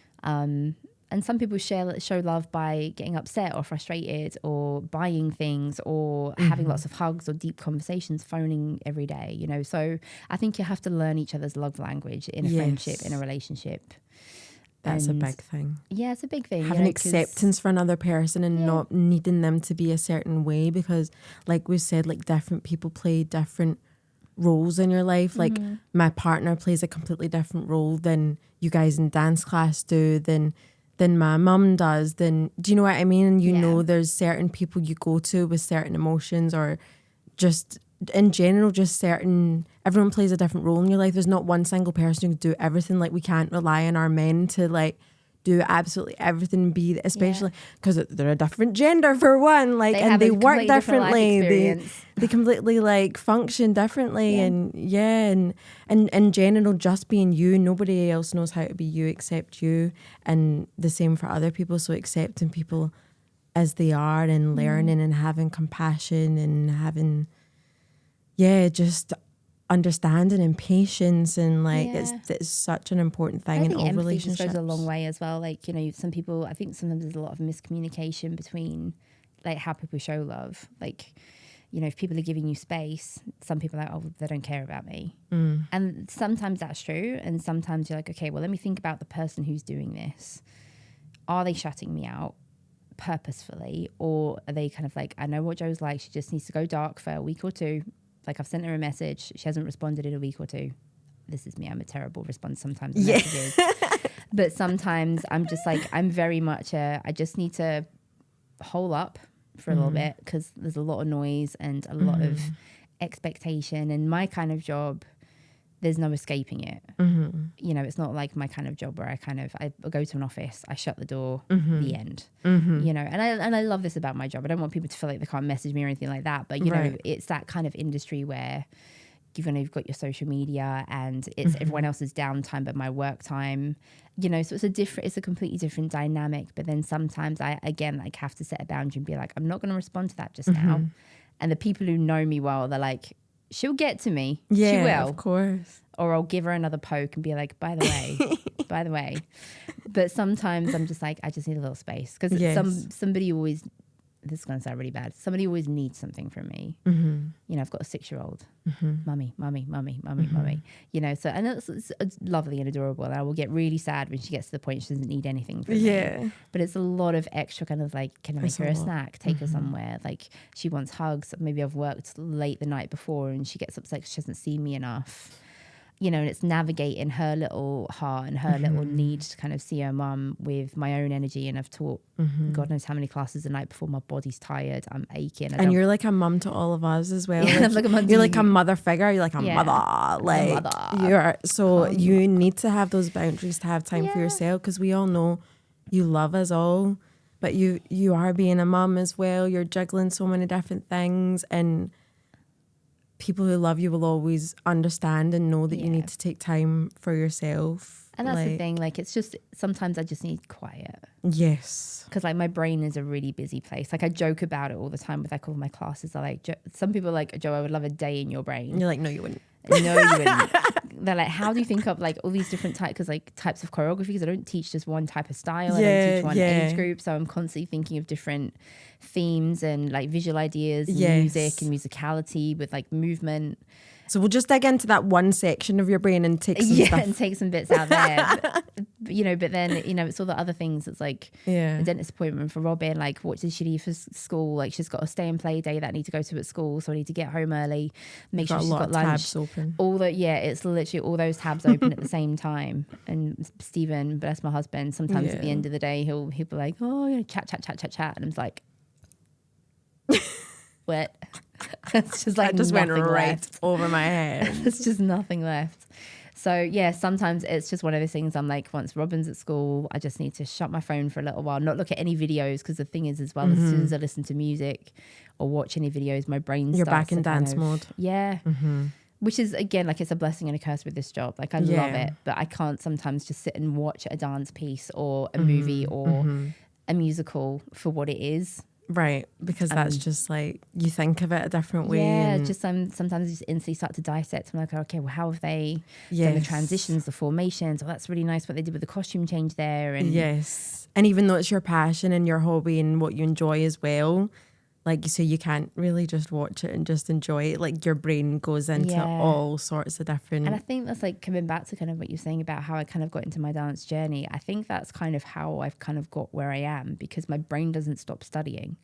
And some people show love by getting upset or frustrated or buying things or having lots of hugs or deep conversations, phoning every day, you know. So I think you have to learn each other's love language in a friendship, in a relationship. That's a big thing. Yeah, it's a big thing. Having acceptance for another person and not needing them to be a certain way, because like we said, like different people play different roles in your life. Like my partner plays a completely different role than you guys in dance class do, than my mum does. Then do you know what I mean? And you know there's certain people you go to with certain emotions, or just in general, just certain, everyone plays a different role in your life. There's not one single person who can do everything. Like we can't rely on our men to like do absolutely everything and be, especially because they're a different gender for one, like, and they work differently. They completely like function differently. And and in general, just being you, nobody else knows how to be you except you. And the same for other people. So accepting people as they are and learning and having compassion and having just understanding and patience, and like it's such an important thing in all relationships. Just goes a long way as well. Like, you know, some people, I think sometimes there's a lot of miscommunication between like how people show love. Like, you know, if people are giving you space, some people are like, oh, they don't care about me. And sometimes that's true, and sometimes you're like, okay, well, let me think about the person who's doing this. Are they shutting me out purposefully, or are they kind of like, I know what Joe's like, she just needs to go dark for a week or two. Like I've sent her a message, she hasn't responded in a week or two. This is me, I'm a terrible response sometimes to messages. But sometimes I'm just like, I'm very much I just need to hole up for a little bit, because there's a lot of noise and a lot of expectation. And my kind of job, there's no escaping it. You know, it's not like my kind of job where I go to an office, I shut the door, the end. You know, and I love this about my job. I don't want people to feel like they can't message me or anything like that. But you know, it's that kind of industry where you've got your social media and it's everyone else's downtime but my work time. You know, so it's a completely different dynamic. But then sometimes I again like have to set a boundary and be like, I'm not going to respond to that just now. And the people who know me well, they're like, she'll get to me. Yeah, she will. Of course. Or I'll give her another poke and be like, by the way. But sometimes I'm just like, I just need a little space. Because somebody always, this is going to sound really bad, somebody always needs something from me. You know, I've got a 6-year-old. Mummy. You know, so, and it's lovely and adorable. And I will get really sad when she gets to the point she doesn't need anything from me. But it's a lot of extra kind of like, can I make her a snack? Take her somewhere? Like she wants hugs. Maybe I've worked late the night before and she gets upset because she hasn't seen me enough. You know, and it's navigating her little heart and her little need to kind of see her mum with my own energy. And I've taught God knows how many classes the night before. My body's tired. I'm aching. And you're like a mum to all of us as well. Yeah, like you're like a mother figure. You're like a mother. Like you need to have those boundaries to have time for yourself, because we all know you love us all. but you are being a mum as well. You're juggling so many different things, and people who love you will always understand and know that you need to take time for yourself. And that's the thing, like, it's just, sometimes I just need quiet. Yes. Because, like, my brain is a really busy place. Like, I joke about it all the time with, like, all my classes. I like, some people are like, Joe, I would love a day in your brain. And you're like, no, you wouldn't. No, you wouldn't. They're like, how do you think of, like, all these different types of choreography? Because I don't teach just one type of style. I don't teach one age group. So I'm constantly thinking of different themes and, like, visual ideas and music and musicality with, like, movement. So we'll just dig into that one section of your brain and take some stuff. And take some bits out there. But then, it's all the other things. It's like a dentist appointment for Robin. Like, what does she need for school? Like, she's got a stay and play day that I need to go to at school. So I need to get home early, make sure she's got lunch. Tabs open. It's literally all those tabs open at the same time. And Stephen, bless my husband, sometimes at the end of the day, he'll be like, oh, chat. And I'm like, what? It's just like, that just went right left over my head. There's just nothing left. So yeah, sometimes it's just one of those things. I'm like, once Robin's at school, I just need to shut my phone for a little while, not look at any videos, because the thing is as well, as soon as I listen to music or watch any videos, my brain You're starts back in dance mode. Yeah. Which is, again, like, it's a blessing and a curse with this job. Like, I love it, but I can't sometimes just sit and watch a dance piece or a movie or a musical for what it is. Right, because that's just like, you think of it a different way. Yeah, just sometimes I just instantly start to dissect. I'm like, okay, well, how have they done the transitions, the formations? Oh, that's really nice what they did with the costume change there. And and even though it's your passion and your hobby and what you enjoy as well, like you say, you can't really just watch it and just enjoy it. Like, your brain goes into all sorts of different. And I think that's, like, coming back to kind of what you're saying about how I kind of got into my dance journey. I think that's kind of how I've kind of got where I am, because my brain doesn't stop studying.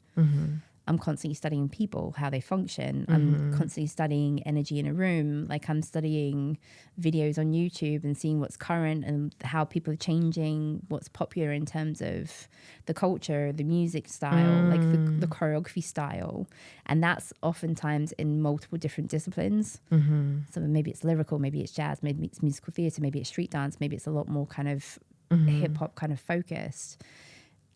I'm constantly studying people, how they function. I'm constantly studying energy in a room. Like, I'm studying videos on YouTube and seeing what's current and how people are changing, what's popular in terms of the culture, the music style, like the choreography style. And that's oftentimes in multiple different disciplines. So maybe it's lyrical, maybe it's jazz, maybe it's musical theatre, maybe it's street dance, maybe it's a lot more kind of hip hop kind of focused.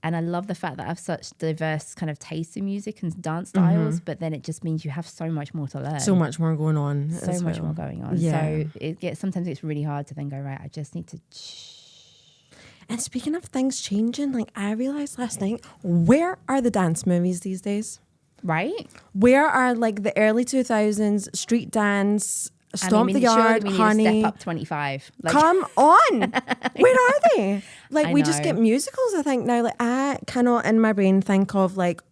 And I love the fact that I have such diverse kind of taste in music and dance styles, but then it just means you have so much more to learn. So much more going on. So much more going on. Yeah. So sometimes it's really hard to then go, right, I just need to... And speaking of things changing, like, I realized last night, where are the dance movies these days? Right? Where are, like, the early 2000s street dance... Stomp the Yard, we Honey. Need to step up 25. Like, come on. Where are they? Like, we just know. get musicals, I think, now. Like, I cannot in my brain think of, like,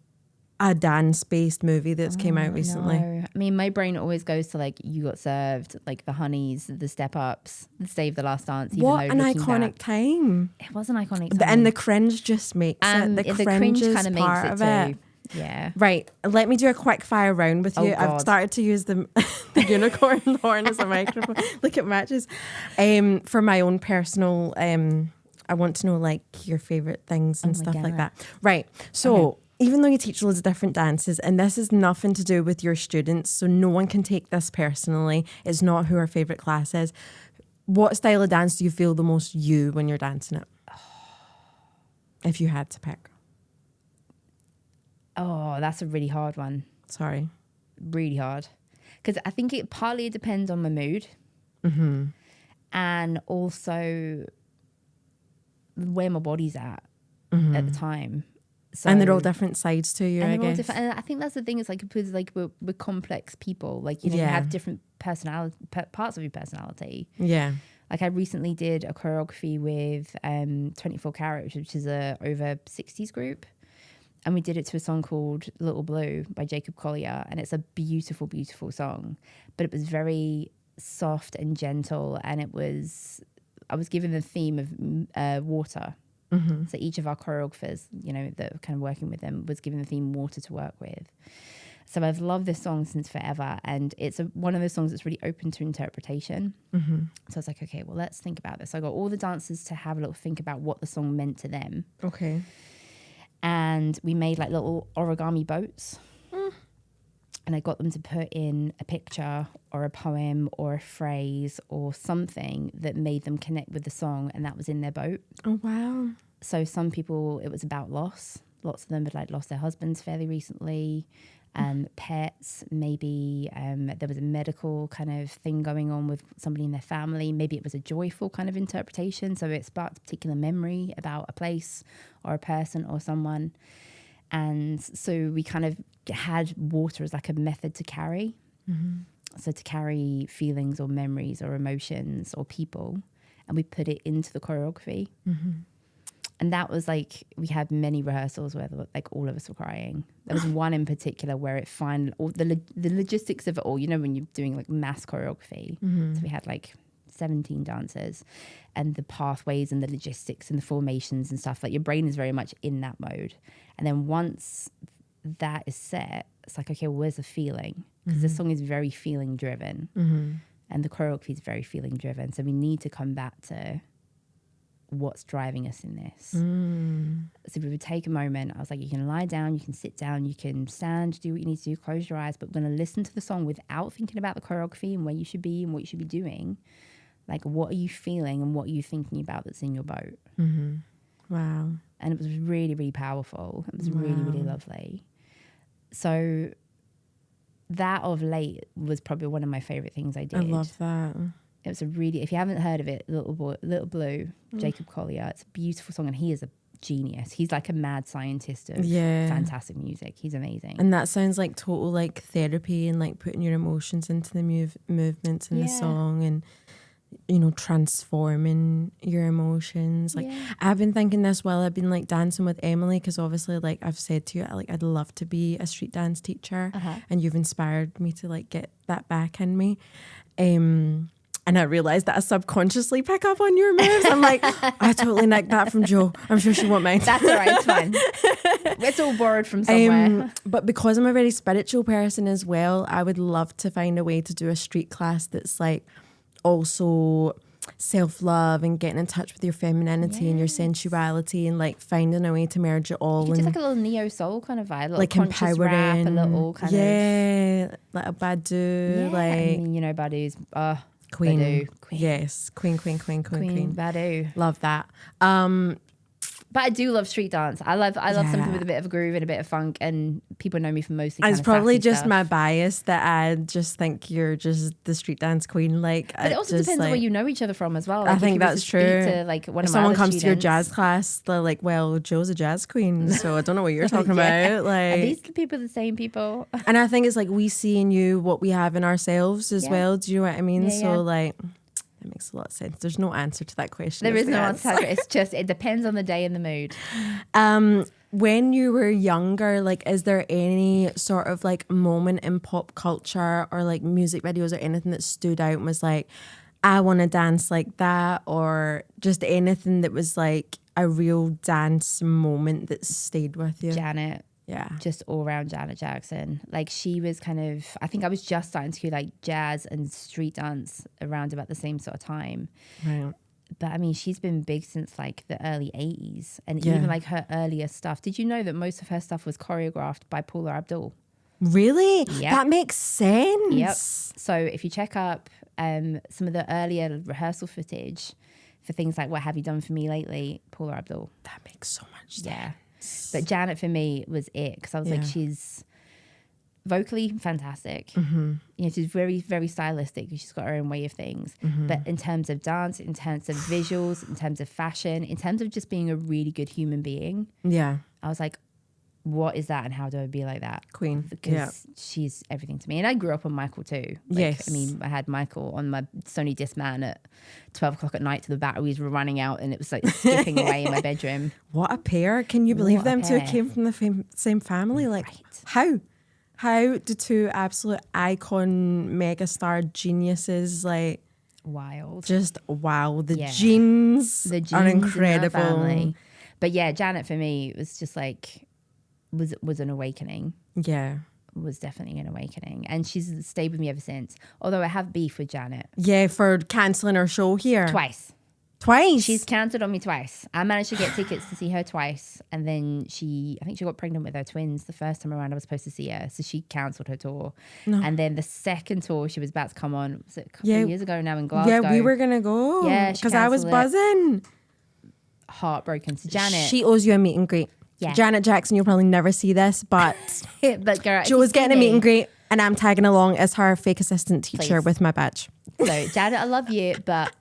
a dance-based movie that's came out recently. No. I mean, my brain always goes to, like, You Got Served, like, the Honeys, the Step Ups, the Save the Last Dance. Even What though an looking iconic back, time. it was an iconic time. And the cringe just makes it. The cringe kind of makes it of too. Yeah. Right. Let me do a quick fire round with you. I've started to use the unicorn horn as a microphone. Look, it matches. For my own personal, I want to know, like, your favorite things and stuff like that. Right. So even though you teach loads of different dances, and this is nothing to do with your students, so no one can take this personally. It's not who our favorite class is. What style of dance do you feel the most you when you're dancing it? If you had to pick. Oh, that's a really hard one. Sorry. Really hard. Because I think it partly depends on my mood. And also where my body's at the time. So, and they're all different sides to you, I guess. And I think that's the thing, is like, because like we're complex people. Like, you know, you have different personality, parts of your personality. Yeah. Like, I recently did a choreography with 24 Carat, which is a over 60s group. And we did it to a song called Little Blue by Jacob Collier. And it's a beautiful, beautiful song. But it was very soft and gentle. And I was given the theme of water. So each of our choreographers, you know, that were kind of working with them, was given the theme water to work with. So I've loved this song since forever. And it's one of those songs that's really open to interpretation. So I was like, okay, well, let's think about this. So I got all the dancers to have a little think about what the song meant to them. Okay. And we made like little origami boats. And I got them to put in a picture or a poem or a phrase or something that made them connect with the song, and that was in their boat. Oh, wow. So some people, it was about loss. lots of them had like lost their husbands fairly recently. Pets, maybe there was a medical kind of thing going on with somebody in their family. Maybe it was a joyful kind of interpretation. So it sparked a particular memory about a place or a person or someone. And so we kind of had water as like a method to carry. Mm-hmm. So to carry feelings or memories or emotions or people. And we put it into the choreography. Mm-hmm. And that was like, we had many rehearsals where like all of us were crying. There was one in particular where it the logistics of it all, you know, when you're doing like mass choreography. Mm-hmm. So we had like 17 dancers and the pathways and the logistics and the formations and stuff. Like your brain is very much in that mode. And then once that is set, it's like, okay, well, where's the feeling? Because the song is very feeling driven. Mm-hmm. And the choreography is very feeling driven. So we need to come back to what's driving us in this. So we would take a moment. I was like, you can lie down, you can sit down, you can stand, do what you need to do, close your eyes, but we're going to listen to the song without thinking about the choreography and where you should be and what you should be doing. Like, what are you feeling and what are you thinking about that's in your boat? Mm-hmm. Wow. And it was really, really powerful. It was really, really lovely. So that of late was probably one of my favorite things I did. I love that. It was a really, if you haven't heard of it, Little Blue, Jacob Collier, it's a beautiful song and he is a genius. He's like a mad scientist of fantastic music. He's amazing. And that sounds like total like therapy and like putting your emotions into the movements in the song and, you know, transforming your emotions. Like I've been thinking this while I've been like dancing with Emily, because obviously like I've said to you, like I'd love to be a street dance teacher and you've inspired me to like get that back in me. And I realised that I subconsciously pick up on your moves. I'm like, I totally nicked that from Jo. I'm sure she won't mind. That's all right, it's fine. It's all borrowed from somewhere. But because I'm a very spiritual person as well, I would love to find a way to do a street class that's like also self-love and getting in touch with your femininity and your sensuality and like finding a way to merge it all. You could do like a little neo soul kind of vibe, a little like conscious rap, a little kind of like a Badu, like and you know Badu's Queen. Badu. Yes, Queen. Badu. Love that. But I do love street dance. I love something with a bit of a groove and a bit of funk, and people know me for mostly. It's probably just stuff. My bias that I just think you're just the street dance queen. Like, but it also depends on where you know each other from as well. Like I think that's true. To, like, one if of someone my comes students, to your jazz class, they're like, "Well, Jo's a jazz queen, so I don't know what you're talking about." Like, are these people the same people? And I think it's like we see in you what we have in ourselves as well. Do you know what I mean? So like. It makes a lot of sense. There's no answer to that question. There is no answer. It's just, it depends on the day and the mood. When you were younger, like, is there any sort of like moment in pop culture or like music videos or anything that stood out and was like, I want to dance like that, or just anything that was like a real dance moment that stayed with you? Janet. Yeah. Just all around Janet Jackson. Like she was kind of, I think I was just starting to do like jazz and street dance around about the same sort of time. Right. But I mean, she's been big since like the early 80s. And even like her earlier stuff. Did you know that most of her stuff was choreographed by Paula Abdul? Really? Yep. That makes sense. Yep. So if you check up some of the earlier rehearsal footage for things like What Have You Done For Me Lately, Paula Abdul. That makes so much sense. Yeah. But Janet for me was it, because I was like, she's vocally fantastic. Mm-hmm. You know, she's very, very stylistic. She's got her own way of things. Mm-hmm. But in terms of dance, in terms of visuals, in terms of fashion, in terms of just being a really good human being, I was like, what is that and how do I be like that? Queen. Because she's everything to me. And I grew up on Michael too. Like, yes. I mean, I had Michael on my Sony Discman at 12 o'clock at night till the batteries were running out and it was like skipping away in my bedroom. What a pair. Can you believe them two came from the same family? Like, how? How do two absolute icon megastar geniuses, like, wild. Just wow. The genes are incredible. But yeah, Janet for me was just like, was an awakening. Yeah. Was definitely an awakening. And she's stayed with me ever since. Although I have beef with Janet. Yeah, for cancelling her show here. Twice. She's cancelled on me twice. I managed to get tickets to see her twice. And then I think she got pregnant with her twins the first time around I was supposed to see her. So she cancelled her tour. No. And then the second tour she was about to come on, was it a couple of years ago now in Glasgow? Yeah, we were going to go. Yeah, because I was buzzing. Heartbroken. So Janet. She owes you a meet and greet. Yeah. Janet Jackson, you'll probably never see this, but But girl, if Joe's you getting a see meet me- and greet, and I'm tagging along as her fake assistant teacher Please. with my badge. So, Janet, I love you, but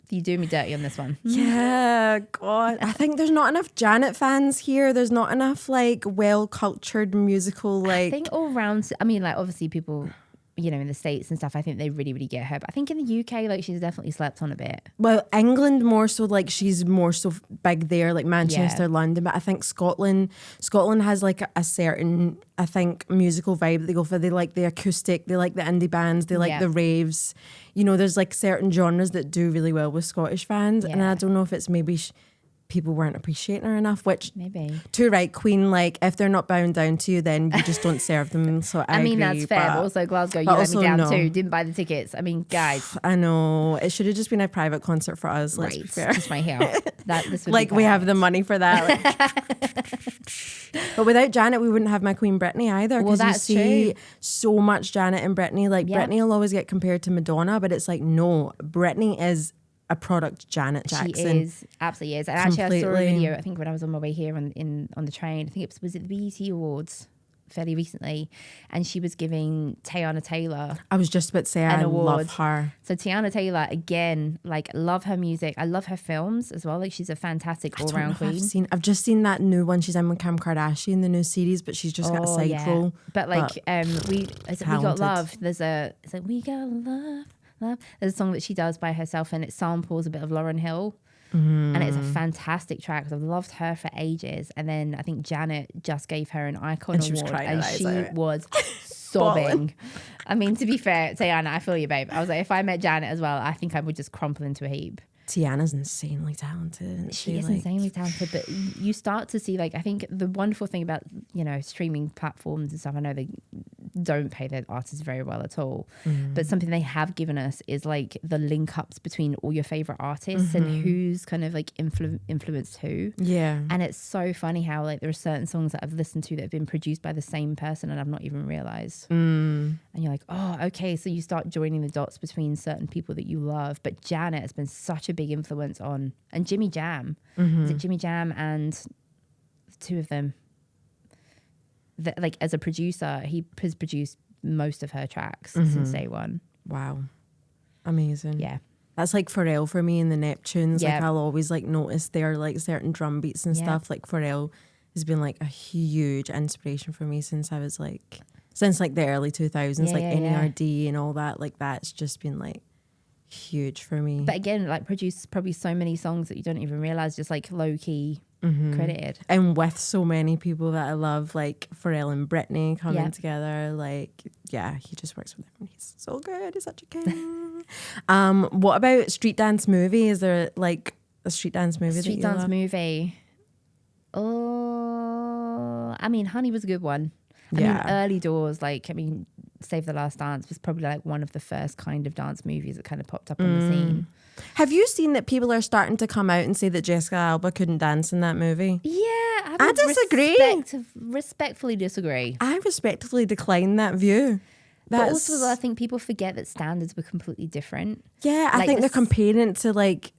you do me dirty on this one. Yeah, God. I think there's not enough Janet fans here. There's not enough like well-cultured musical I think all round, I mean, like obviously people, you know, in the States and stuff, I think they really, really get her. But I think in the UK, like she's definitely slept on a bit. Well, England more so, like she's more so big there, like Manchester, London. But I think Scotland has like a certain, I think, musical vibe that they go for. They like the acoustic, they like the indie bands, they like the raves. You know, there's like certain genres that do really well with Scottish fans. And I don't know if it's maybe people weren't appreciating her enough, which Maybe. too right, Queen, like if they're not bowing down to you, then you just don't serve them. So I mean, agree, that's fair. But also Glasgow, you but let me also down no. too. Didn't buy the tickets. I mean, guys. I know. It should have just been a private concert for us, let's be fair. Just right here. This would Like be we have perfect. the money for that. Like. But without Janet, we wouldn't have my Queen Britney either. Well, Because you that's see true. so much Janet and Britney. Like Yeah. Britney will always get compared to Madonna, but it's like, no, Britney is a product Janet Jackson. She is, absolutely is. And actually, I saw a Completely. video, I think when I was on my way here on the train, I think was it the BET Awards fairly recently, and she was giving Teyana Taylor I was just about to say, an I award. love her. So Teyana Taylor, again, like love her music. I love her films as well. Like she's a fantastic I don't know all-round if queen. I've just seen that new one she's in with Kim Kardashian, the new series, but she's just got a side role. But like we got talented. love. It's like we got love. There's a song that she does by herself, and it samples a bit of Lauryn Hill, and it's a fantastic track. 'Cause I've loved her for ages. And then I think Janet just gave her an Icon And she was Award, crying and her eyes she out. was sobbing. I mean, to be fair, Teyana, I feel you, babe. I was like, if I met Janet as well, I think I would just crumple into a heap. Tiana's insanely talented. Isn't She is like, insanely talented, but you start to see, like, I think the wonderful thing about, you know, streaming platforms and stuff, I know they don't pay their artists very well at all, but something they have given us is like the link ups between all your favorite artists and who's kind of like influenced who. Yeah. And it's so funny how like there are certain songs that I've listened to that have been produced by the same person and I've not even realized. And you're like, oh, okay. So you start joining the dots between certain people that you love. But Janet has been such a big influence on, and Jimmy Jam. Is it Jimmy Jam and two of them? That, like as a producer, he has produced most of her tracks since day one. Wow. Amazing. Yeah. That's like Pharrell for me in the Neptunes. Like Yeah. I'll always like notice their like certain drum beats and Yeah. stuff. Like Pharrell has been like a huge inspiration for me since the early 2000s, like NERD and all that. Like that's just been like huge for me. But again, like produced probably so many songs that you don't even realize, just like low key credited. And with so many people that I love, like Pharrell and Britney coming together, like, yeah, he just works with them. He's so good. He's such a king. What about street dance movie? Is there like a street dance movie? Street dance movie. Oh, I mean, Honey was a good one. I mean, early doors, like, I mean, Save the Last Dance was probably like one of the first kind of dance movies that kind of popped up on the scene. Have you seen that people are starting to come out and say that Jessica Alba couldn't dance in that movie? Yeah, I disagree. Respectfully disagree. I respectfully decline that view. But also, I think people forget that standards were completely different. Yeah, I Like think they're this- comparing it to like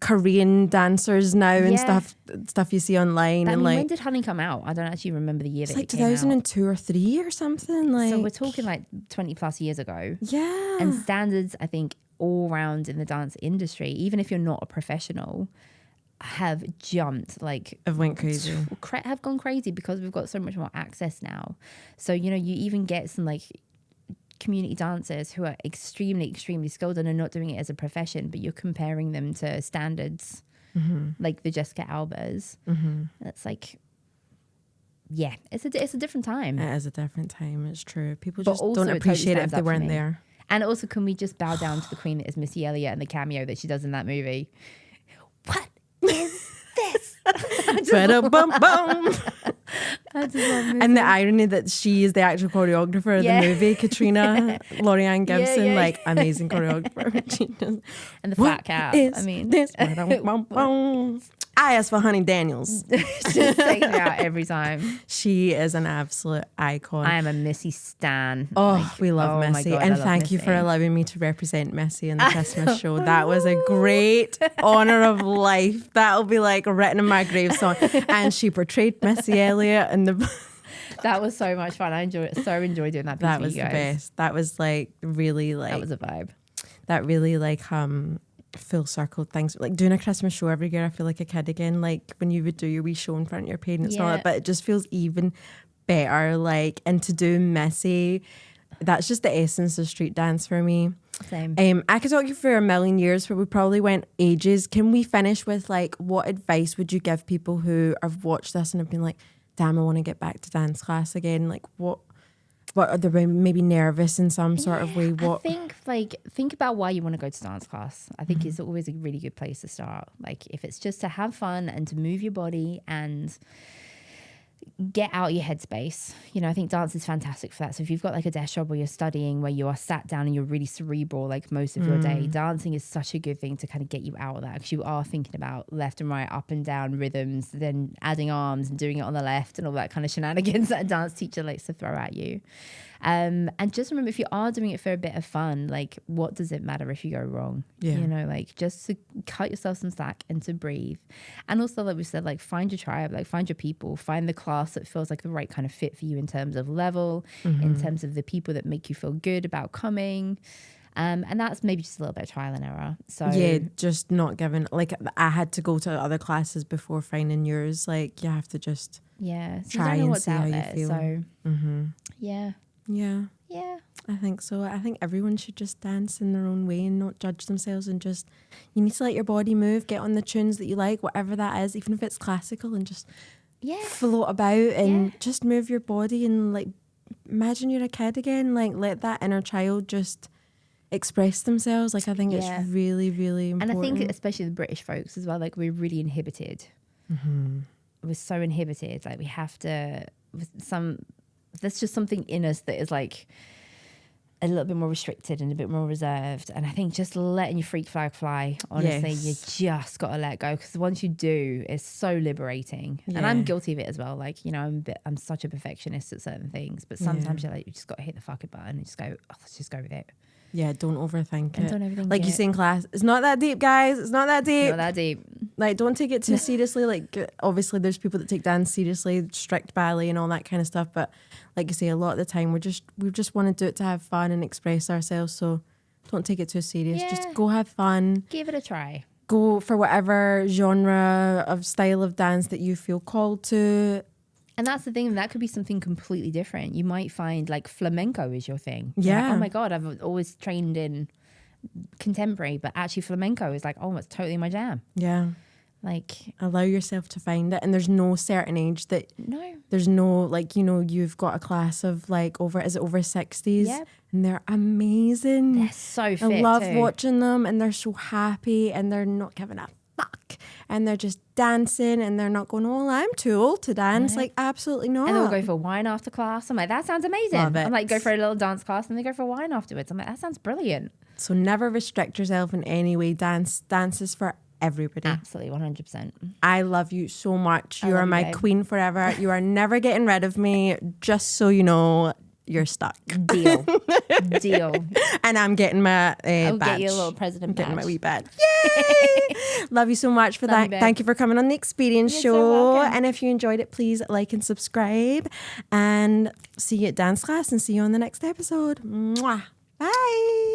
Korean dancers now and stuff you see online. I and mean, like, when did Honey come out? I don't actually remember the year it's that like it came out. 2002 or 3 or something. Like, So we're talking like 20 plus years ago. yeah. And standards, I think, all round in the dance industry, even if you're not a professional, have jumped, like I've went crazy. have gone crazy because we've got so much more access now. So, you know, you even get some like community dancers who are extremely, extremely skilled and are not doing it as a profession, but you're comparing them to standards like the Jessica Albas. That's like, yeah, it's a different time. It is a different time. It's true. People But just also don't it totally appreciate it if stands they up for weren't me. there. And also, can we just bow down to the queen that is Missy Elliott and the cameo that she does in that movie? What is this? Ba-da-bum-bum. I just love And the irony that she is the actual choreographer of Yeah. the movie, Katrina Lorianne Gibson, yeah. like amazing choreographer. She does, and the "What flat cat. is I mean, this? Ba-dum-bum-bum. I asked for Honey Daniels. Just takes me out every time. She is an absolute icon. I am a Missy stan. Oh, we love oh my Missy. God, I And love thank you for Missy. allowing me to represent Missy in the Christmas show. That was a great honor of life. That'll be like written in my gravestone. And she portrayed Missy Elliott in the... That was so much fun. I enjoyed doing that piece That for was you the guys. best. That was like really like... That was a vibe. That really like full circle things. Like doing a Christmas show every year, I feel like a kid again. Like when you would do your wee show in front of your parents and all Yeah. that, but it just feels even better. Like, and to do Missy, that's just the essence of street dance for me. Same. I could talk you for a million years, but we probably went ages. Can we finish with like, what advice would you give people who have watched this and have been like, damn, I want to get back to dance class again? Like what are they maybe nervous in some sort of way? What I think about why you want to go to dance class. I think it's always a really good place to start. Like if it's just to have fun and to move your body and get out your headspace. You know, I think dance is fantastic for that. So if you've got like a desk job where you're studying, where you are sat down and you're really cerebral like most of your day, dancing is such a good thing to kind of get you out of that, because you are thinking about left and right, up and down rhythms, then adding arms and doing it on the left and all that kind of shenanigans that a dance teacher likes to throw at you. And just remember, if you are doing it for a bit of fun, like what does it matter if you go wrong? Yeah. You know, like just to cut yourself some slack and to breathe. And also, like we said, like find your tribe, like find your people, find the class that feels like the right kind of fit for you in terms of level, in terms of the people that make you feel good about coming. And that's maybe just a little bit of trial and error. So yeah, just not given, like I had to go to other classes before finding yours. Like you have to just yeah, so you try don't know and what's see out how you there. feel. So Mm-hmm. yeah, Yeah, I think so. I think everyone should just dance in their own way and not judge themselves, and just, you need to let your body move, get on the tunes that you like, whatever that is, even if it's classical, and just float about and just move your body and like imagine you're a kid again. Like let that inner child just express themselves. Like I think it's really, really important. And I think especially the British folks as well, like we're really inhibited. We're so inhibited. Like we have to, there's just something in us that is like a little bit more restricted and a bit more reserved. And I think just letting your freak flag fly, honestly, you just got to let go, because once you do, it's so liberating. Yeah. And I'm guilty of it as well. Like, you know, I'm such a perfectionist at certain things, but sometimes you're like, you just got to hit the fucking button and just go, oh, let's just go with it. Yeah, don't overthink it. Don't overthink like it. you say in class, it's not that deep, guys. It's not that deep. Not that deep. Like, don't take it too seriously. Like, obviously, there's people that take dance seriously, strict ballet and all that kind of stuff. But like you say, a lot of the time, we just want to do it to have fun and express ourselves. So don't take it too serious. Yeah. Just go have fun. Give it a try. Go for whatever genre of style of dance that you feel called to. And that's the thing, that could be something completely different. You might find like flamenco is your thing. You're Yeah. like, oh my God, I've always trained in contemporary, but actually flamenco is like, oh, it's totally my jam. Yeah. Like, Allow yourself to find it. And there's no certain age that, no. there's no, like, you know, you've got a class of like over 60s? Yep. And they're amazing. They're so fit I love too. watching them, and they're so happy, and they're not giving a fuck, and they're just dancing, and they're not going, oh, I'm too old to dance. Like, absolutely not. And they'll go for wine after class. I'm like, that sounds amazing. Love it. I'm like, go for a little dance class, and they go for wine afterwards. I'm like, that sounds brilliant. So never restrict yourself in any way. Dance is for everybody. Absolutely, 100%. I love you so much. You love are you, my babe. queen forever. You are never getting rid of me. Just so you know, you're stuck. Deal. Deal. And I'm getting my I'll badge. get you a little president Getting badge. my wee badge. Yay! Love you so much for Love that. you, babe. Thank you for coming on the Experience You're so Show. welcome. And if you enjoyed it, please like and subscribe. And see you at dance class, and see you on the next episode. Mwah. Bye.